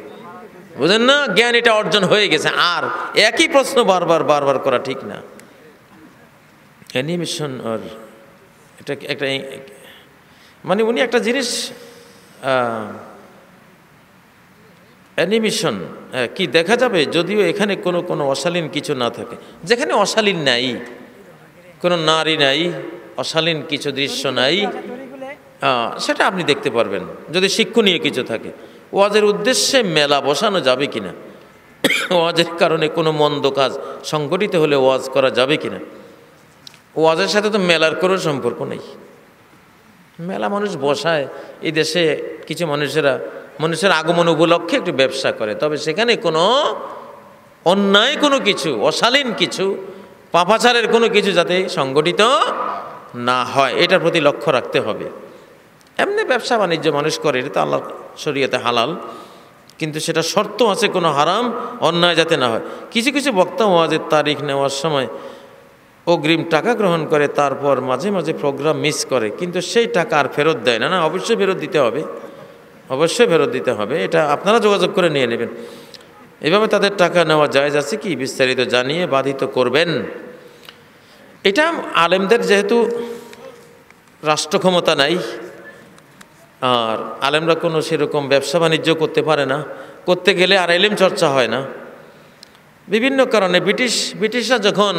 [SPEAKER 2] বুঝেন না, জ্ঞান এটা অর্জন হয়ে গেছে। আর একই প্রশ্ন বারবার করা ঠিক না। অ্যানিমেশন আর এটা একটা মানে উনি একটা জিনিস অ্যানিমেশন কি দেখা যাবে, যদিও এখানে কোনো অশালীন কিছু না থাকে। যেখানে অশালীন নাই, কোনো নারী নাই, অশালীন কিছু দৃশ্য নাই, সেটা আপনি দেখতে পারবেন যদি শিক্ষণীয় কিছু থাকে। ওয়াজের উদ্দেশ্যে মেলা বসানো যাবে কিনা, ওয়াজের কারণে কোনো মন্দ কাজ সংগঠিত হলে ওয়াজ করা যাবে কিনা। ওয়াজের সাথে তো মেলার কোনো সম্পর্ক নেই। মেলা মানুষ বসায়, এই দেশে কিছু মানুষের আগমন উপলক্ষে একটু ব্যবসা করে, তবে সেখানে কোনো অন্যায় কোনো কিছু, অশালীন কিছু, পাপাচারের কোনো কিছু যাতে সংগঠিত না হয়, এটার প্রতি লক্ষ্য রাখতে হবে। এমনি ব্যবসা বাণিজ্য মানুষ করে, এটা তো আল্লাহর শরীয়তে হালাল, কিন্তু সেটা শর্ত আছে কোনো হারাম অন্যায় যাতে না হয়। কিছু কিছু বক্তা ওয়াজের তারিখ নেওয়ার সময় অগ্রিম টাকা গ্রহণ করে, তারপর মাঝে মাঝে প্রোগ্রাম মিস করে, কিন্তু সেই টাকা আর ফেরত দেয় না। অবশ্যই ফেরত দিতে হবে, অবশ্যই ফেরত দিতে হবে। এটা আপনারা যোগাযোগ করে নিয়ে নেবেন। এভাবে তাদের টাকা নেওয়া জায়েজ আছে কি, বিস্তারিত জানিয়ে বাধিত করবেন। এটা আলেমদের যেহেতু রাষ্ট্র ক্ষমতা নাই, আর আলেমরা কোনো সেরকম ব্যবসা বাণিজ্য করতে পারে না, করতে গেলে আর এলেম চর্চা হয় না বিভিন্ন কারণে। ব্রিটিশরা যখন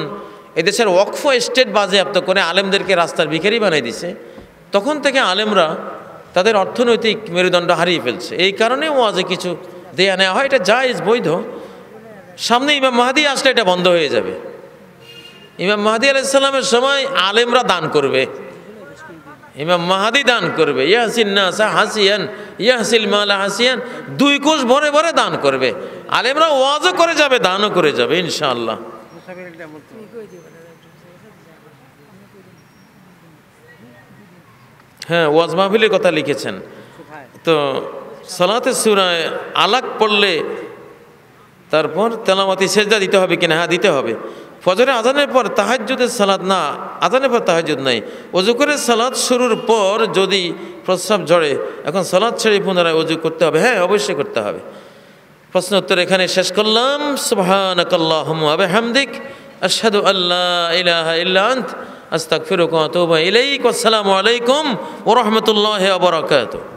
[SPEAKER 2] এদেশের ওয়াকফ এস্টেট বাজেয়াপ্ত করে আলেমদেরকে রাস্তার ভিখারি বানিয়ে দিছে, তখন থেকে আলেমরা তাদের অর্থনৈতিক মেরুদণ্ড হারিয়ে ফেলছে। এই কারণে ওয়াজে কিছু দেয়া নেওয়া হয়, এটা জায়েজ, বৈধ। সামনে ইমাম মাহদী আসলে এটা বন্ধ হয়ে যাবে। ইমাম মাহদী আলাইহিস সালামের সময় আলেমরা দান করবে, ইমাম মাহদী দান করবে। ইয়াসিন নাসা হাসিয়ান ইয়াসিল মালা হাসিয়ান, 2 কোষ ভরে ভরে দান করবে। আলেমরা ওয়াজও করে যাবে, দানও করে যাবে ইনশাআল্লাহ। হ্যাঁ, ওয়াজ মাহফিলের কথা লিখেছেন। তো সালাতে সূরা আলাক পড়লে তারপর তেলাওয়াতি সেজদা দিতে হবে কিনা? হ্যাঁ, দিতে হবে। ফজরে আজানের পর তাহাজ্জুদের সালাত না, আজানের পর তাহাজ্জুদ নাই। ওযু করে সালাত শুরুর পর যদি প্রস্রাব ঝরে, এখন সালাত ছেড়ে পুনরায় ওযু করতে হবে? হ্যাঁ, অবশ্যই করতে হবে। প্রশ্ন উত্তর এখানে শেষ করলাম। সুবহানাকাল্লাহুম্মা ওয়া বিহামদিক আশহাদু আল্লা ইলাহা ইল্লা আনত আস্তাগফিরুকা ওয়া আতুবু ইলাইক। আসসালামু আলাইকুম ওয়া রাহমাতুল্লাহি ওয়া বারাকাতুহু।